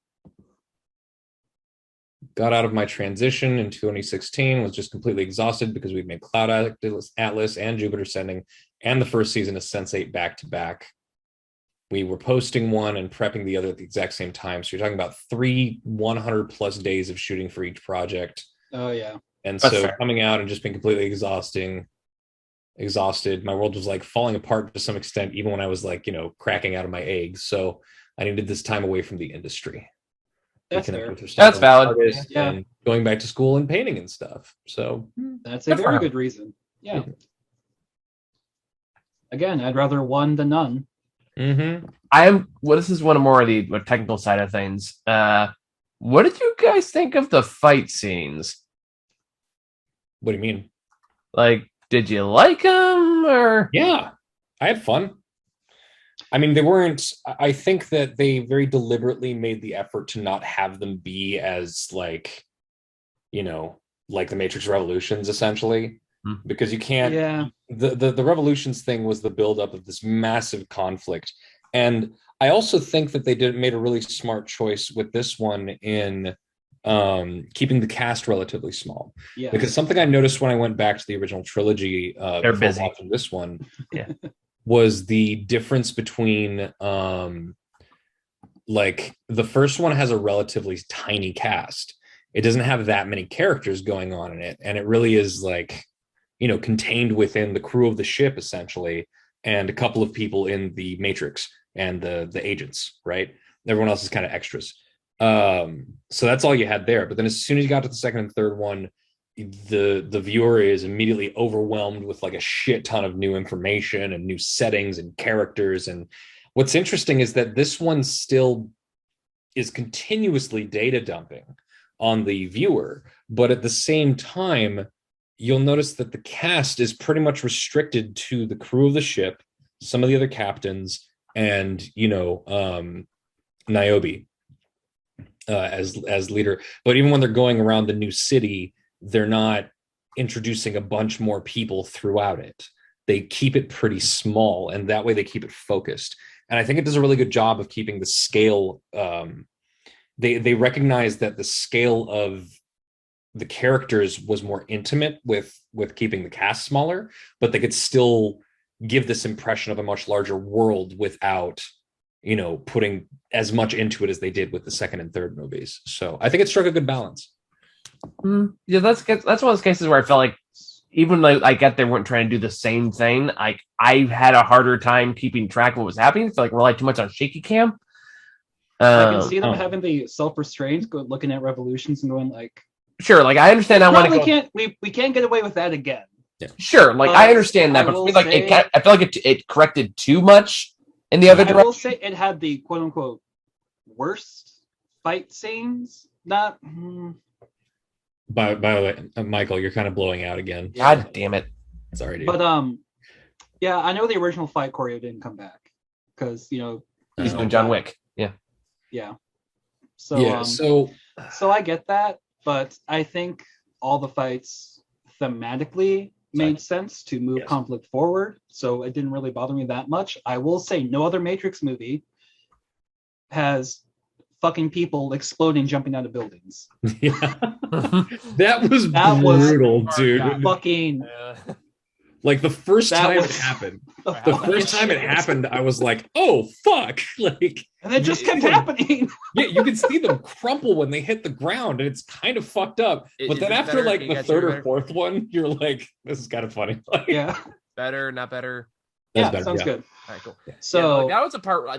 Got out of my transition in 2016, was just completely exhausted because we've made Cloud Atlas and Jupiter Ascending and the first season of Sense8 back to back. We were posting one and prepping the other at the exact same time. So you're talking about 3 100+ days of shooting for each project. Oh, yeah. And that's so fair. Coming out and just being completely exhausted. My world was like falling apart to some extent, even when I was like, cracking out of my eggs. So I needed this time away from the industry. That's fair. That's valid. Yeah. And going back to school and painting and stuff. So that's a very good reason. Yeah. Again, I'd rather one than none. Mm-hmm. This is one of more of the technical side of things. What did you guys think of the fight scenes? What do you mean? Like, did you like them or? Yeah, I had fun. I mean, they weren't. I think that they very deliberately made the effort to not have them be as like the Matrix Revolutions, essentially. Because you can't. Yeah. The Revolutions thing was the buildup of this massive conflict, and I also think that they made a really smart choice with this one in keeping the cast relatively small. Yeah. Because something I noticed when I went back to the original trilogy, they're busy watching this one, was the difference between like the first one has a relatively tiny cast. It doesn't have that many characters going on in it, and it really is like. Contained within the crew of the ship, essentially, and a couple of people in the Matrix and the agents, right? Everyone else is kind of extras. So that's all you had there. But then as soon as you got to the second and third one, the viewer is immediately overwhelmed with like a shit ton of new information and new settings and characters. And what's interesting is that this one still is continuously data dumping on the viewer, but at the same time, you'll notice that the cast is pretty much restricted to the crew of the ship, some of the other captains, and Niobe as leader. But even when they're going around the new city, they're not introducing a bunch more people throughout it. They keep it pretty small, and that way they keep it focused. And I think it does a really good job of keeping the scale. They recognize that the scale of the characters was more intimate with keeping the cast smaller, but they could still give this impression of a much larger world without, putting as much into it as they did with the second and third movies. So I think it struck a good balance. Yeah, that's one of those cases where I felt like even though I get they weren't trying to do the same thing, like I had a harder time keeping track of what was happening. I feel like relied too much on shaky cam. I can see them oh. having the self-restraint, looking at revolutions and going like, Sure, like I understand. I want to probably go. can't we can't get away with that again. Sure, like I understand that, I but will I feel like say- I feel like it corrected too much in the other I direction. will say it had the quote unquote worst fight scenes. Not By the way, Michael, you're kind of blowing out again. God damn it! Sorry, dude. but yeah, I know the original fight choreo didn't come back because He's doing John Wick. Yeah. yeah. So yeah, so I get that, but I think all the fights thematically made sense to move Yes. conflict forward. So it didn't really bother me that much. I will say no other Matrix movie has fucking people exploding, jumping out of buildings. yeah. that was brutal, dude. Yeah. Fucking Like the first That time was- it happened. the The fucking first time it shit. happened, I was like, "Oh fuck!" Like, And it just you kept can- happening. yeah, you can see them crumple when they hit the ground, and it's kind of fucked up. But Is then it after better? like Can the you guys third hear or me? fourth one, you're like, "This is kind of funny." Like, Yeah. Better, not better. that's Yeah, better, sounds yeah. good. All right, cool. So yeah, like, that was a part where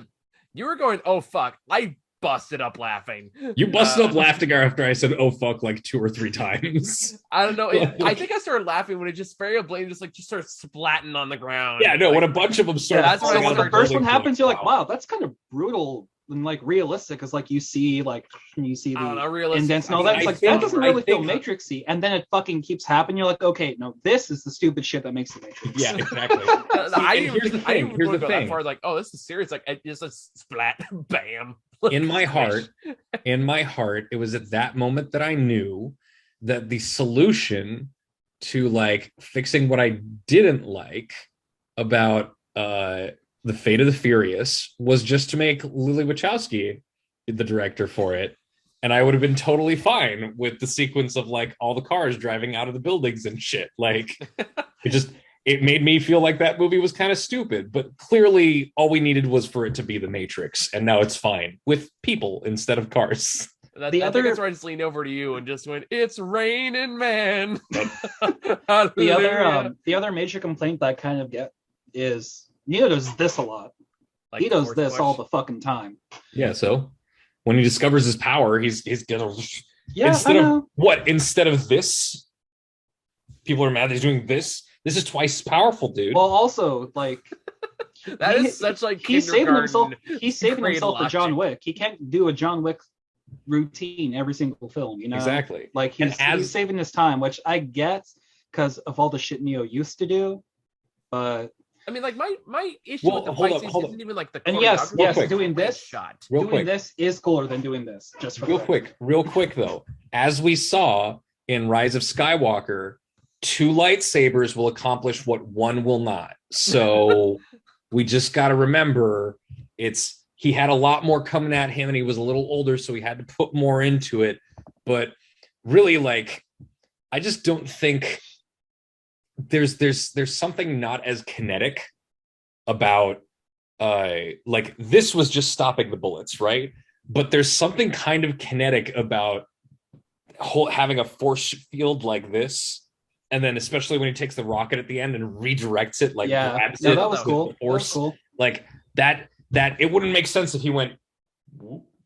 you were going, "Oh fuck!" I busted up laughing. You busted Uh, up laughing after I said, "Oh fuck," like 2 or 3 times. I don't know. I think I started laughing when it just very blatant, just started splatting on the ground. Yeah, no, like, when a bunch of them yeah, started. that's so when I when the started first one building, happens, you're like, wow, that's kind of brutal and like realistic, because like you see I don't know, the realistic. indents and all I that. It's like think- that doesn't I really feel think- Matrixy, and then it fucking keeps happening. You're like, okay, no, this is the stupid shit that makes the Matrix. Yeah, exactly. I and here's the I thing, didn't here's even the go that thing. far. Like, oh, this is serious. Like, it just a splat, bam. In my heart, it was at that moment that I knew that the solution to like fixing what I didn't like about the Fate of the Furious was just to make Lily Wachowski the director for it. And I would have been totally fine with the sequence of like all the cars driving out of the buildings and shit. Like it made me feel like that movie was kind of stupid, but clearly all we needed was for it to be the Matrix, and now it's fine with people instead of cars. I The think other- that's where I just leaned over to you and just went, "It's raining, man." The other major complaint that I kind of get is Neo does this a lot. Like He does force this push. all the fucking time. Yeah, so when he discovers his power, he's gonna Yeah, instead I of know. what? Instead of this, people are mad that he's doing this. This is twice as powerful, dude. Well, also like That he- is such like he's saving himself. kindergarten He's saving grade himself for John logic. Wick. He can't do a John Wick routine every single film. You know, Exactly. Like And he's saving his time, which I get because of all the shit Neo used to do. But I mean, like my issue Well, with the hold fight up, scenes hold up. isn't even like the And yes, choreography, yes, it's doing the way this- it's shot. Real doing quick, this is cooler than doing this. Just for the record. real quick though. As we saw in Rise of Skywalker, 2 lightsabers will accomplish what 1 will not. So we just got to remember he had a lot more coming at him, and he was a little older, so he had to put more into it. But really, like, I just don't think there's something not as kinetic about like this was just stopping the bullets, right? But there's something kind of kinetic about having a force field like this, and then especially when he takes the rocket at the end and redirects it, like Yeah, grabs no, it that was with cool. the That was force, cool. like that it wouldn't make sense if he went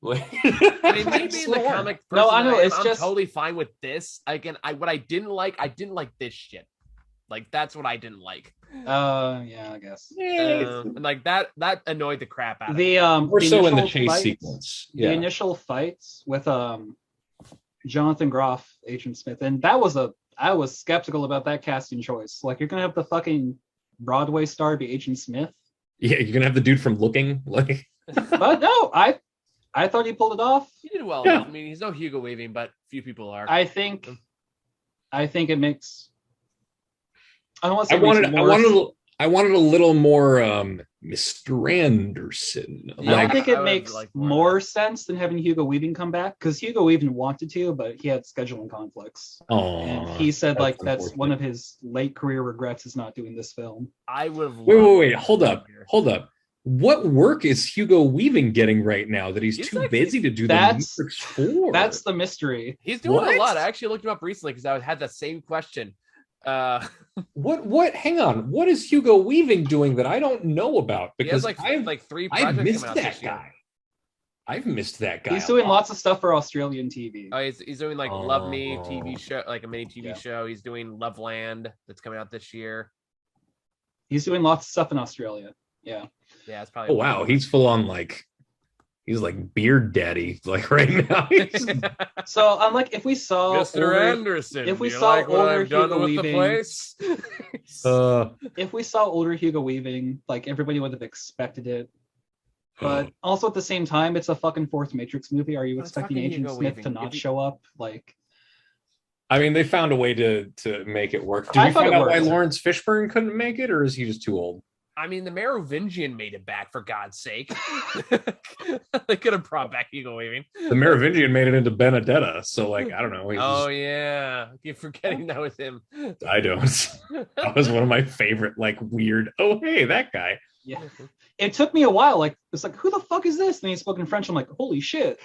like, I mean, me being the comic person No, I know, that it's I'm just- totally fine with this. Again, what I didn't like this shit. Like that's what I didn't like. Yeah, I guess. And like that annoyed the crap out of me. The More so in the initial chase fights- sequence. The Yeah. initial fights with Jonathan Groff, Agent Smith, and I was skeptical about that casting choice. Like, you're gonna have the fucking Broadway star be Agent Smith, Yeah, you're gonna have the dude from Looking, like, but no, I thought he pulled it off. He did well. Yeah. I mean, he's no Hugo Weaving, but few people are. I think it makes. I don't want to I say wanted a little more Mr. Anderson. I Like, don't think I it would makes like more of more sense than having Hugo Weaving come back, because Hugo Weaving wanted to, but he had scheduling conflicts. And he said that's like that's unfortunate. one of his late career regrets is not doing this film. I would have. wait, hold up. What work is Hugo Weaving getting right now that he's He's too like- busy to do the That's- Matrix 4? That's the mystery. He's doing What? a lot. I actually looked him up recently because I had that same question. What? Hang on. What is Hugo Weaving doing that I don't know about? He has Because like three I've projects missed coming out that this year. guy. I've missed that guy. He's doing lots of stuff for Australian TV. Oh, he's doing like Love Me Oh. TV show, like a mini TV Yeah. show. He's doing Loveland that's coming out this year. He's doing lots of stuff in Australia. Yeah. Yeah, it's probably. Oh wow, he's full on like he's like beard daddy like right now. So I'm like, if we saw Mr. older, Anderson, if we do you saw like what older I've done Hugo with the Weaving- place? if we saw older Hugo Weaving, like everybody would have expected it. But also at the same time, it's a fucking fourth Matrix movie. Are you But it's expecting fucking Agent Hugo Smith Weaving. to not If you- show up? Like, I mean, they found a way to make it work. Did I we thought find it out why worked. Lawrence Fishburne couldn't make it, or is he just too old? I mean, the Merovingian made it back for God's sake. They could have brought back Hugo Weaving. The Merovingian made it into Benedetta, so like I don't know. he's Oh just- yeah, you're forgetting that was him. I don't. That was one of my favorite like weird. Oh hey, that guy. yeah. It took me a while. Like, it's like, who the fuck is this? And he spoke in French. I'm like, holy shit.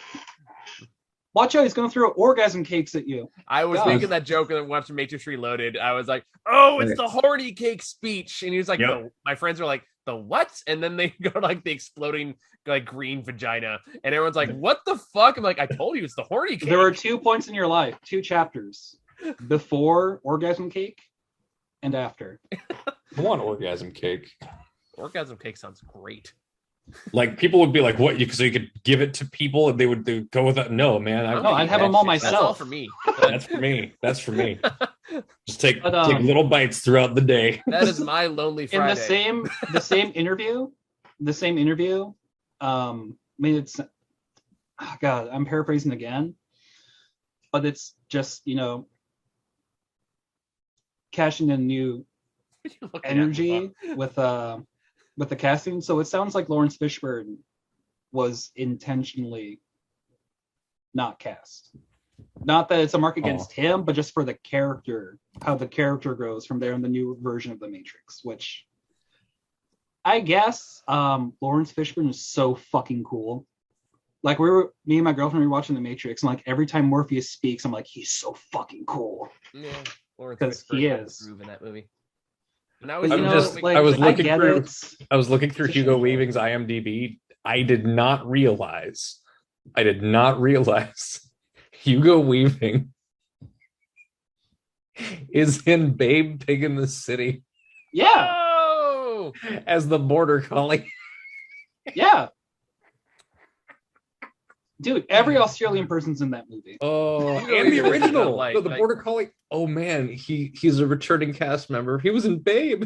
Watch out, he's going to throw orgasm cakes at you. I was God. making that joke when watching Matrix Reloaded. I was like, "Oh, it's Right. the horny cake speech," and he was like, Yep. My friends were like, "The what?" And then they go like the exploding like green vagina, and everyone's like, "What the fuck?" I'm like, "I told you it's the horny cake." There are 2 points in your life, 2 chapters. Before orgasm cake and after. I want orgasm cake. Orgasm cake sounds great. Like people would be like, "What?" So you could give it to people, and they would go with that. No, man. I'm No, I'd eating have that them all shit. That's all myself. for me. That's for me. That's for me. Just take But, take little bites throughout the day. That is my lonely In Friday. the same interview, I mean, it's, oh God, I'm paraphrasing again, but it's just, cashing in new What are you looking at, energy Mufa? with the casting. So it sounds like Lawrence Fishburne was intentionally not cast. Not that it's a mark against him, but just for the character, how the character grows from there in the new version of the Matrix, which I guess Lawrence Fishburne is so fucking cool. Like me and my girlfriend were watching the Matrix, and like every time Morpheus speaks, I'm like, he's so fucking cool. Yeah, Lawrence 'Cause Fishburne he had the is. groove in that movie. And I But I'm you know, just- like I was I looking get through- it. I was looking through It's a Hugo shame. Weaving's IMDb. I did not realize Hugo Weaving is in Babe Pig in the City Yeah, Oh, as the border collie. yeah. Dude, every Australian person's in that movie. Oh, Hugo and the Weaving is original, like- no, the like- border collie. Oh man, he's a returning cast member. He was in Babe.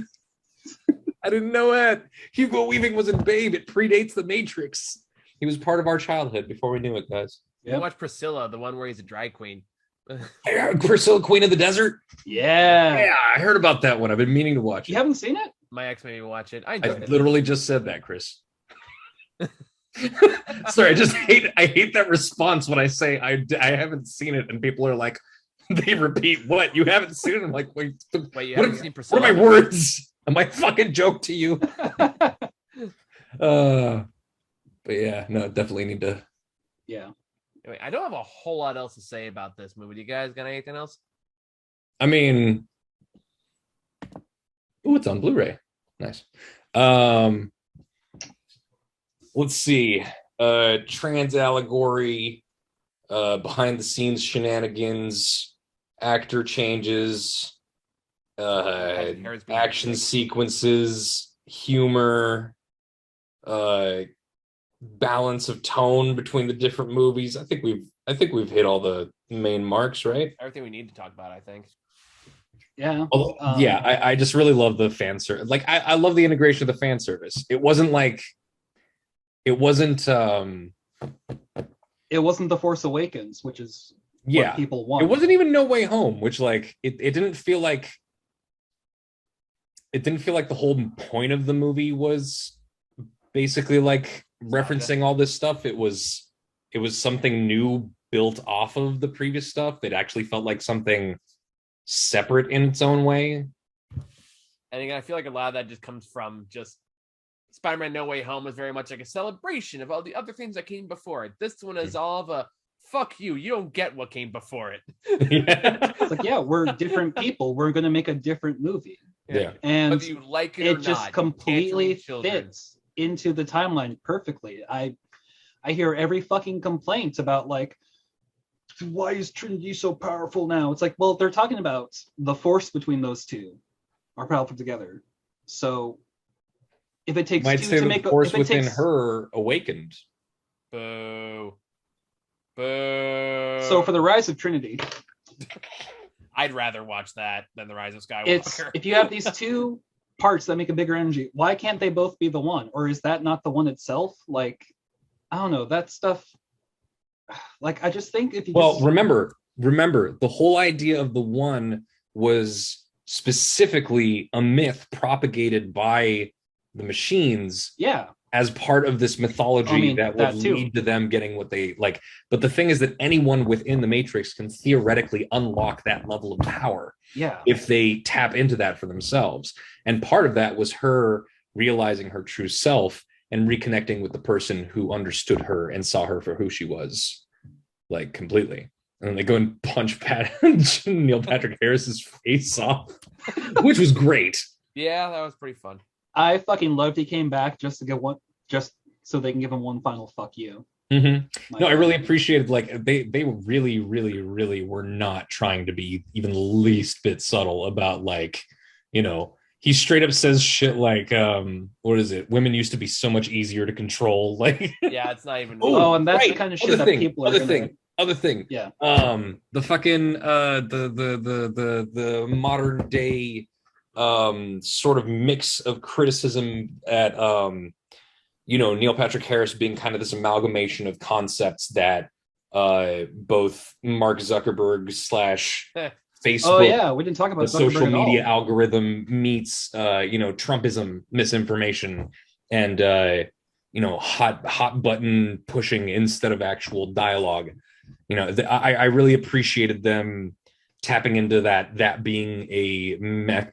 I didn't know that. Hugo Weaving was in Babe. It predates the Matrix. He was part of our childhood before we knew it, guys. you Yep. watch Priscilla, the one where he's a drag queen. Priscilla, Queen of the Desert. Yeah. Yeah, I heard about that one. I've been meaning to watch You it. haven't seen it? My ex made me watch it. I I enjoyed it. literally just said that, Chris. Sorry, I hate that response when I say I haven't seen it and people are like, they repeat, what? You haven't seen it? I'm like, wait, Wait, you what, haven't seen what Priscilla? are my words? Am I fucking joke to you? But yeah, no, definitely need to. Yeah. Anyway, I don't have a whole lot else to say about this movie. Do you guys got anything else? I mean, oh, it's on Blu-ray. Nice. Let's see. Trans allegory, behind the scenes shenanigans, actor changes, Harris being action sick. sequences, humor, balance of tone between the different movies. I think we've hit all the main marks, right? Everything we need to talk about, I think. Yeah. Although, yeah, I just really love the fan service. Like I love the integration of the fan service. It wasn't It wasn't The Force Awakens, which is yeah. what people want. It wasn't even No Way Home, which like it didn't feel like the whole point of the movie was basically like referencing all this stuff. It was something new built off of the previous stuff. It actually felt like something separate in its own way. And again, I feel like a lot of that just comes from just Spider-Man No Way Home was very much like a celebration of all the other things that came before it. This one is all of a fuck you. You don't get what came before it. Yeah. It's like, yeah, we're different people. We're going to make a different movie. Yeah. And Whether you like it or it just not, completely children. fits into the timeline perfectly. I hear every fucking complaint about like, why is Trinity so powerful now? It's like, well, they're talking about the force between those two are powerful together. So if it takes Might two say to the make force if it within takes, her awakened. Boo. Boo. so for the Rise of Trinity, I'd rather watch that than the Rise of Skywalker. it's if you have these two parts that make a bigger energy, why can't they both be the one? Or is that not the one itself? Like, I don't know, that stuff. Like, I just think if you Well, just, remember, the whole idea of the one was specifically a myth propagated by the machines yeah, as part of this mythology I mean, that would that too. lead to them getting what they like. But the thing is that anyone within the Matrix can theoretically unlock that level of power yeah, if they tap into that for themselves. And part of that was her realizing her true self and reconnecting with the person who understood her and saw her for who she was, like, completely. And then they go and punch Neil Patrick Harris's face off, which was great. Yeah, that was pretty fun. I fucking loved he came back just to get one, just so they can give him one final fuck you. Mm-hmm. No, I really appreciated, like, they really, really, really were not trying to be even the least bit subtle about, like, you know, he straight up says shit like, what is it? Women used to be so much easier to control. Like, Yeah, it's not even. Oh, and that's right. the kind of shit that people are gonna, Other thing. yeah. The fucking the modern day sort of mix of criticism at you know, Neil Patrick Harris being kind of this amalgamation of concepts that both Mark Zuckerberg slash Facebook, Oh yeah, we didn't talk about the social Zuckerberg at media all. algorithm meets you know, Trumpism misinformation and you know, hot button pushing instead of actual dialogue. You know, I really appreciated them tapping into that being a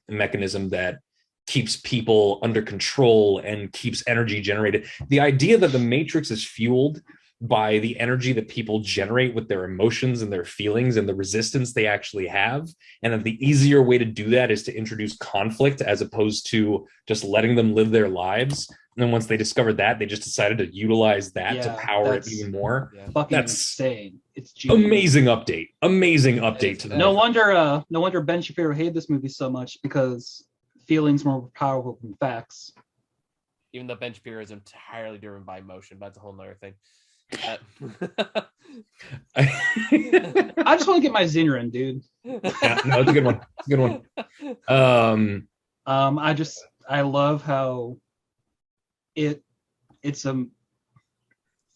mechanism that keeps people under control and keeps energy generated. The idea that the Matrix is fueled by the energy that people generate with their emotions and their feelings and the resistance they actually have, and that the easier way to do that is to introduce conflict as opposed to just letting them live their lives. And then once they discovered that, they just decided to utilize that to power it even more. Yeah. Fucking That's insane. It's genius. amazing update to No that. wonder Ben Shapiro hated this movie so much, because feelings more powerful than facts. Even though Ben Shapiro is entirely driven by emotion, but that's a whole nother thing. I just want to get my zinger in, dude. Yeah, no, it's a good one. It's a good one. I love how it's a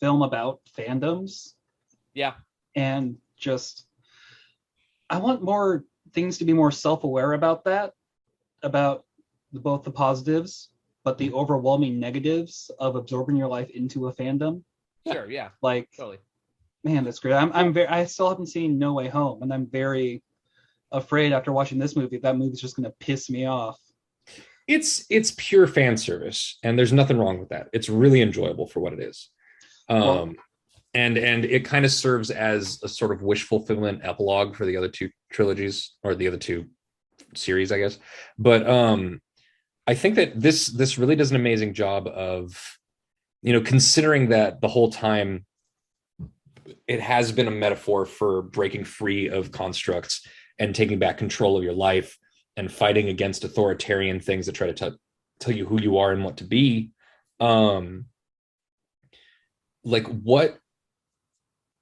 film about fandoms, Yeah. and just I want more things to be more self-aware about that, about both the positives but the overwhelming negatives of absorbing your life into a fandom. Sure, yeah. Like, Totally. man, that's great. I still haven't seen No Way Home, and I'm very afraid after watching this movie that movie's just gonna piss me off. It's pure fan service, and there's nothing wrong with that. It's really enjoyable for what it is. And it kind of serves as a sort of wish fulfillment epilogue for the other two trilogies, or the other two series, I guess. But I think that this really does an amazing job of, you know, considering that the whole time it has been a metaphor for breaking free of constructs and taking back control of your life and fighting against authoritarian things that try to tell you who you are and what to be. Like,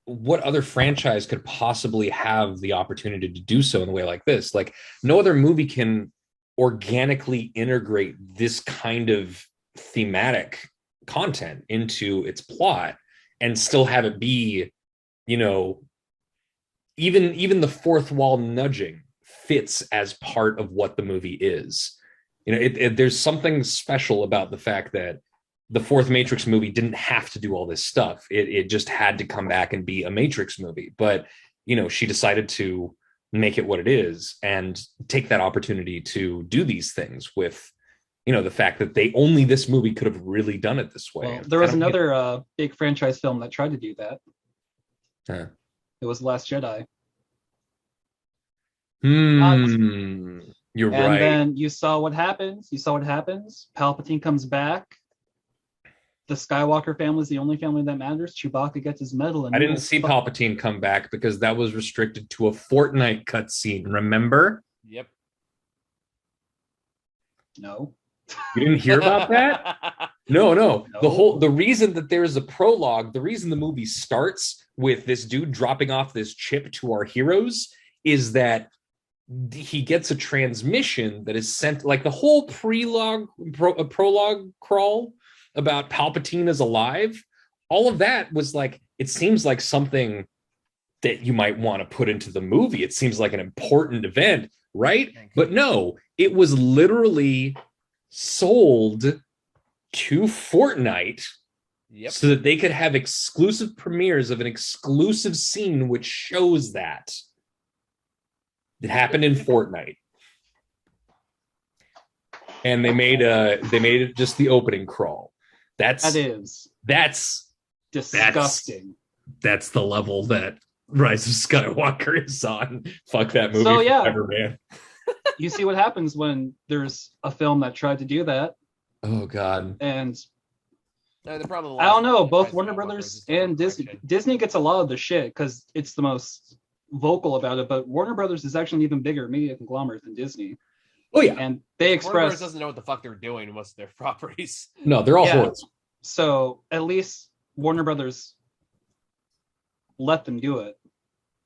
what other franchise could possibly have the opportunity to do so in a way like this? Like, no other movie can organically integrate this kind of thematic content into its plot and still have it be, you know, even the fourth wall nudging fits as part of what the movie is. You know, there's something special about the fact that the fourth Matrix movie didn't have to do all this stuff. It just had to come back and be a Matrix movie. But, you know, she decided to make it what it is and take that opportunity to do these things with, you know, the fact that this movie could have really done it this way. Well, there was another big franchise film that tried to do that. Huh. It was The Last Jedi. You're And right. then you saw what happens. Palpatine comes back. The Skywalker family is the only family that matters. Chewbacca gets his medal. And I didn't see Palpatine come back because that was restricted to a Fortnite cutscene. Remember? Yep. No. You didn't hear about that? No. No. The reason that there's a prologue, the reason the movie starts with this dude dropping off this chip to our heroes is that he gets a transmission that is sent, like the whole prologue crawl about Palpatine is alive. All of that was like, it seems like something that you might want to put into the movie. It seems like an important event, right? But no, it was literally sold to Fortnite so that they could have exclusive premieres of an exclusive scene which shows that it happened in Fortnite. And they made it just the opening crawl. That's disgusting. That's the level that Rise of Skywalker is on. Fuck that movie So, yeah. forever, man. You see what happens when there's a film that tried to do that. Oh God. And No, the problem. I don't know, both Warner Brothers and Disney gets a lot of the shit because it's the most vocal about it, but Warner Brothers is actually an even bigger media conglomerate than Disney. Oh yeah. And they Warner Brothers express doesn't know what the fuck they're doing with most of their properties. No, they're all whores. So at least Warner Brothers let them do it,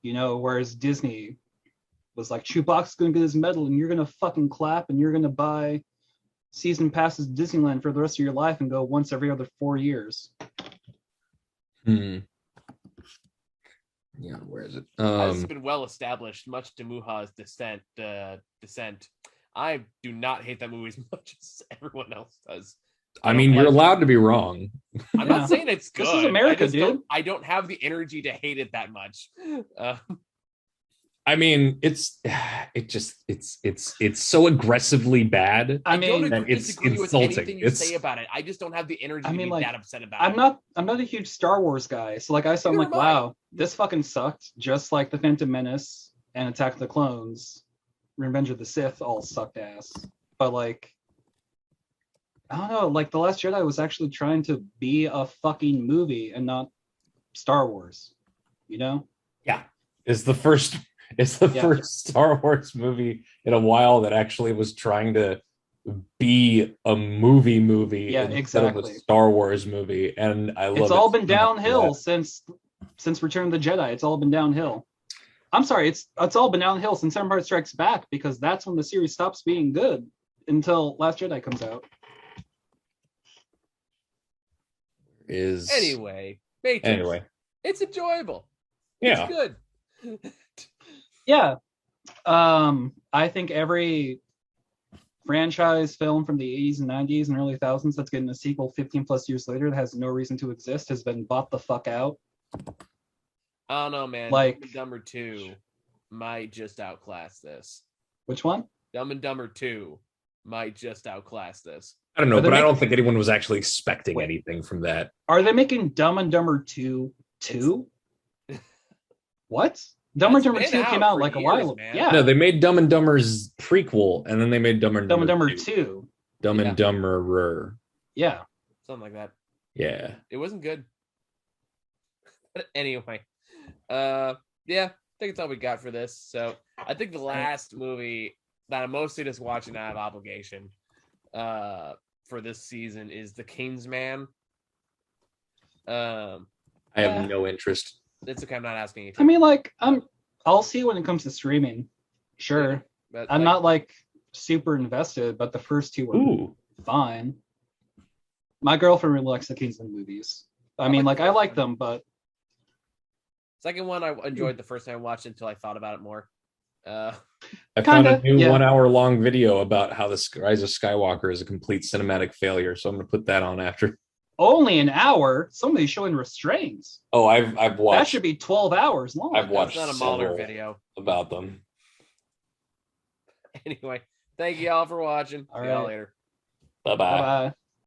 whereas Disney was like, Chewbacca's gonna get his medal and you're gonna fucking clap and you're gonna buy season passes to Disneyland for the rest of your life and go once every other 4 years. Yeah, where is it? It's been well established, much to Muha's descent. I do not hate that movie as much as everyone else does. I mean, you're allowed to be wrong. I'm not saying it's good. This is America, dude. I don't have the energy to hate it that much. I mean, it's so aggressively bad. I mean, it's disagree with insulting. anything you say about it. I just don't have the energy to be that upset about it. I'm not a huge Star Wars guy, so like I'm like, wow, this fucking sucked. Just like the Phantom Menace and Attack of the Clones, Revenge of the Sith all sucked ass. But like, I don't know, like The Last Jedi was actually trying to be a fucking movie and not Star Wars, Yeah, it's the first first Star Wars movie in a while that actually was trying to be a movie instead of a Star Wars movie, and I love it. It's all been downhill since Return of the Jedi. It's all been downhill. I'm sorry, it's all been downhill since Empire Strikes Back, because that's when the series stops being good until Last Jedi comes out. Anyway, Matrix. It's enjoyable. Yeah. It's good. Yeah. I think every franchise film from the 80s and 90s and early 2000s that's getting a sequel 15 plus years later that has no reason to exist has been bought the fuck out. I don't know, man. Like Dumb and Dumber 2 might just outclass this. Which one? Dumb and Dumber 2 might just outclass this. I don't know, but I don't think anyone was actually expecting anything from that. Are they making Dumb and Dumber 2 2? What? Dumb and Dumber 2 came out like a while ago. Yeah. No, they made Dumb and Dumber's prequel, and then they made Dumb and Dumber 2. Dumb and Dumberer. Yeah. Something like that. Yeah. It wasn't good. But anyway. I think it's all we got for this. So I think the last movie that I'm mostly just watching out of obligation for this season is The Kingsman. I have no interest. It's okay. I'm not asking you. I mean, like, I'll see when it comes to streaming. Sure. But I'm not like super invested, but the first two were fine. My girlfriend really likes the Kingsman movies. I mean, like, I like them, but second one I enjoyed the first time I watched it until I thought about it more. I found a new 1 hour long video about how the Rise of Skywalker is a complete cinematic failure, so I'm going to put that on after. Only an hour? Somebody's showing restraints. Oh, I've watched. That should be 12 hours long. I've watched a Mahler video about them. Anyway, thank you all for watching. See y'all later. Bye-bye. Bye-bye.